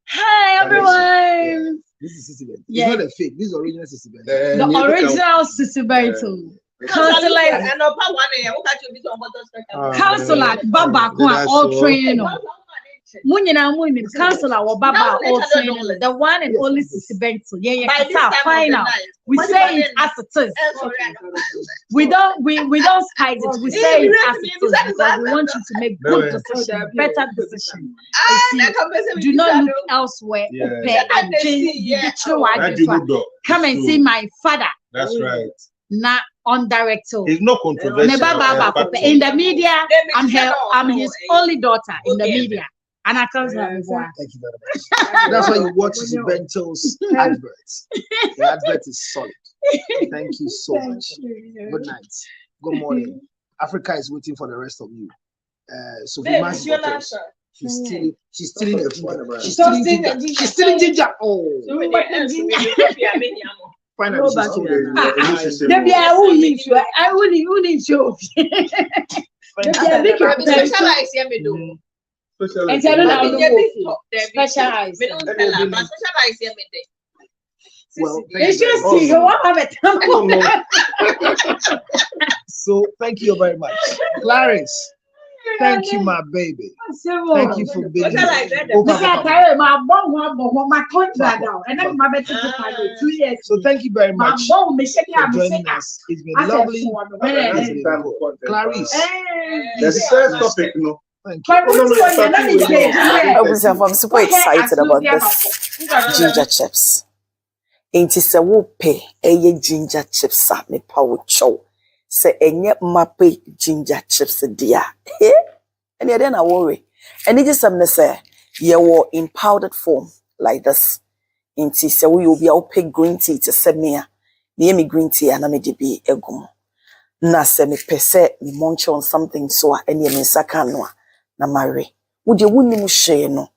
Hi everyone. This is Sissy Benton. It's not a fake. This is original Sissy Benton. The original Sissy Benton. Councillor Baba all training. Councillor Baba all training. The one and only Sissy Benton. Final. We say it as it is. We don't hide it. We say it as it is because we want you to make good decisions, better decisions. Do not look elsewhere. Come and see my father. That's right. Not on director. It's not controversial. In the media, I'm his only daughter in the media. And I can't thank you very much. That's why you watch the Bento's adverts. The advert is solid. Thank you so much. Good night. Good morning. Africa is waiting for the rest of you. Sophie Mass bottles. She's stealing her food. She's stealing ginger. She's stealing ginger. Oh. Finally, she's stealing. Maybe I will need you. I will need you. Specialize here, me do. And I don't know. Specialize. Specialize here, me do. Well, it's just see you have it. So thank you very much, Clarice. Thank you, my baby. Thank you for being here. So thank you very much for joining us. It's been lovely. Clarice. The first topic, no. I'm super excited about this ginger chips. Ain't it a whoopee? Ginger chips at me power chow. Say enye mape ginger chips dear. And then I worry. And it is something say you were in powdered form like this. Ain't it so we will be out pay green tea to send me me green tea and I may be a gum. Na se me pese me munch on something so and ye me sakanwa na marry. Would you wouldn't share no?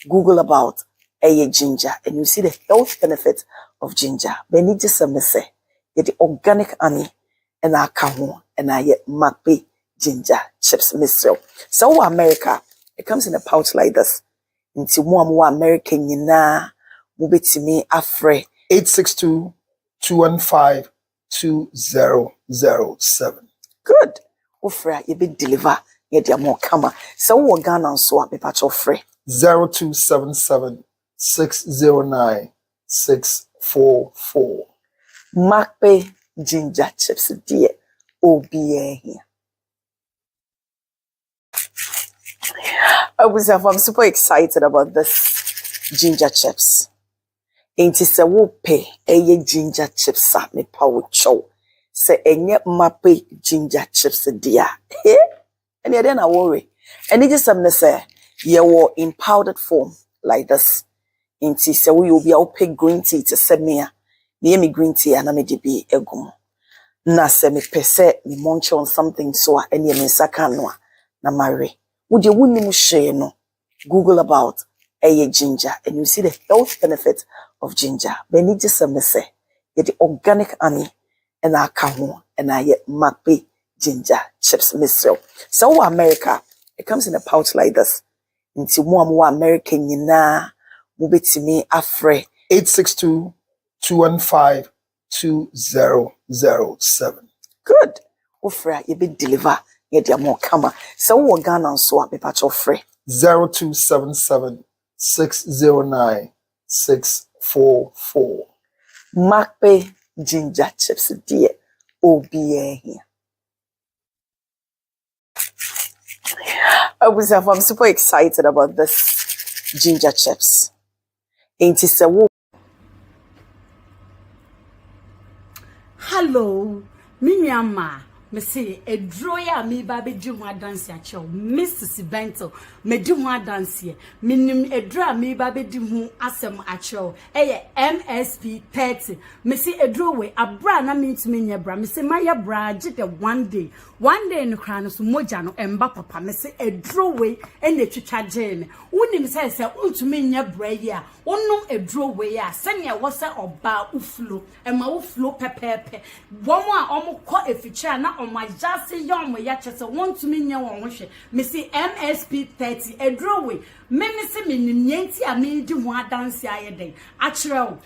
Google about ginger and you see the health benefits of ginger. But it just something say get the organic honey and I come home and I get mape ginger chips myself. So America, it comes in a pouch like this. Into more American yina mubiti me afre 862-215-2007. Good. Ofra you be deliver yet ya more kama. So we Ghana so be patch of free 0277-609-644. mape ginger chips dear OBA here. I'm super excited about this ginger chips. Ain't it a whoopee? Ginger chips at me power chow. Say enye mape ginger chips dear. And then I worry. And it is something say you were in powdered form like this. Ain't it so we will be out pay green tea to send me me green tea and I may be a gum. Na se me pese me munch on something so and ye me sakanwa na marry. Would you wouldn't share no? Google about ginger and you see the health benefits of ginger. But it just some say get the organic honey and I come home and I get mape ginger chips myself. So America, it comes in a pouch like this. Into more American yina mubiti me afre 862-215-2007. Good. Ofra you be deliver yet ya more kama. So we Ghana so be patch of free 0277-609-644. mape ginger chips dear OBA here. I'm super excited about this ginger chips. Ain't it a Hello, Minyama. Me say a droya me baby do my dance ya chow. Mrs. Bento, me do my dance here. Minim a dra me baby do who asem a chow. MSP 30. Me say a drawway a bra na mean to me bra. Me say my bra jit one day in the crown of Mojano and Papa. Me say a drawway and the chicha jane. Unim says to me bra ya. Ono a drawway ya. Send ya was a ba uflo and my uflo pepe. One more almost caught a feature na on my just young way yet want to mean your wish. Me see MSP 30 a drawway. Me see me nienti a me do one dance ya day. Actual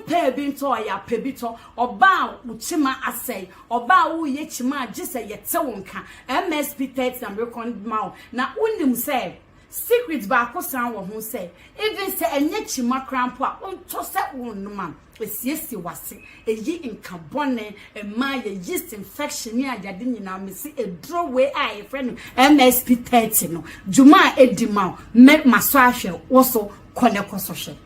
pair binto ya pebito or bow uchima assay or bow yechima just a yet sewonka MSP 30 and recon mouth. Now undim say secret baako san wo ho say even say enye chima crampo a onto say won man esiesi wase eyi nkabone ema ye yeast infection ni ajade nyina me see a drawway a friend MSP 30 no juma edima me maso ahwe woso kone kosohwe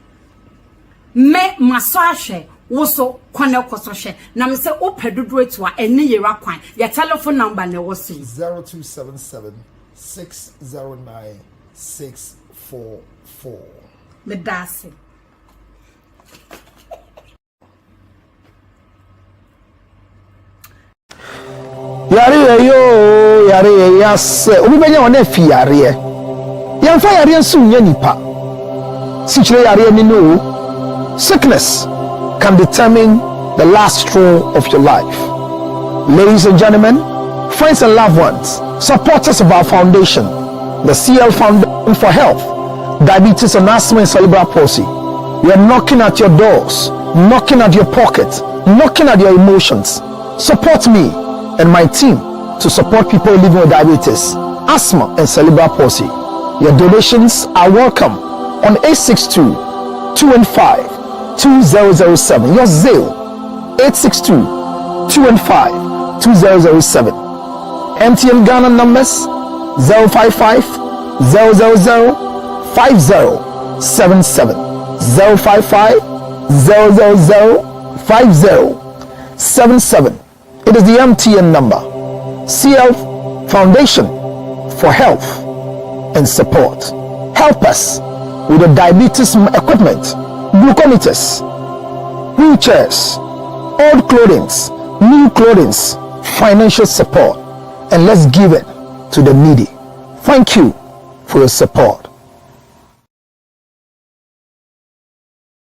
me maso ahwe woso kone kosohwe na me say opedodo etu a ene yera kwan ya telephone number na wo say 0277-609-644. Medasi. Yari yo yare yes obi benya wona fi yare yamfa yare nso nya nipa sichire yare ni no sickness can determine the last straw of your life. Ladies and gentlemen, friends and loved ones, supporters of our foundation, the CL Foundation for Health, Diabetes and Asthma and Cerebral Palsy, we are knocking at your doors, knocking at your pocket, knocking at your emotions. Support me and my team to support people living with diabetes, asthma and cerebral palsy. Your donations are welcome on 862-215-2007. Your Zelle 862-215-2007. MTN Ghana numbers 055 000 5077 055 000 5077. It is the MTN number. CL Foundation for Health and Support. Help us with the diabetes equipment, glucometers, wheelchairs, old clothing, new clothing, financial support, and let's give it to the needy. Thank you for your support.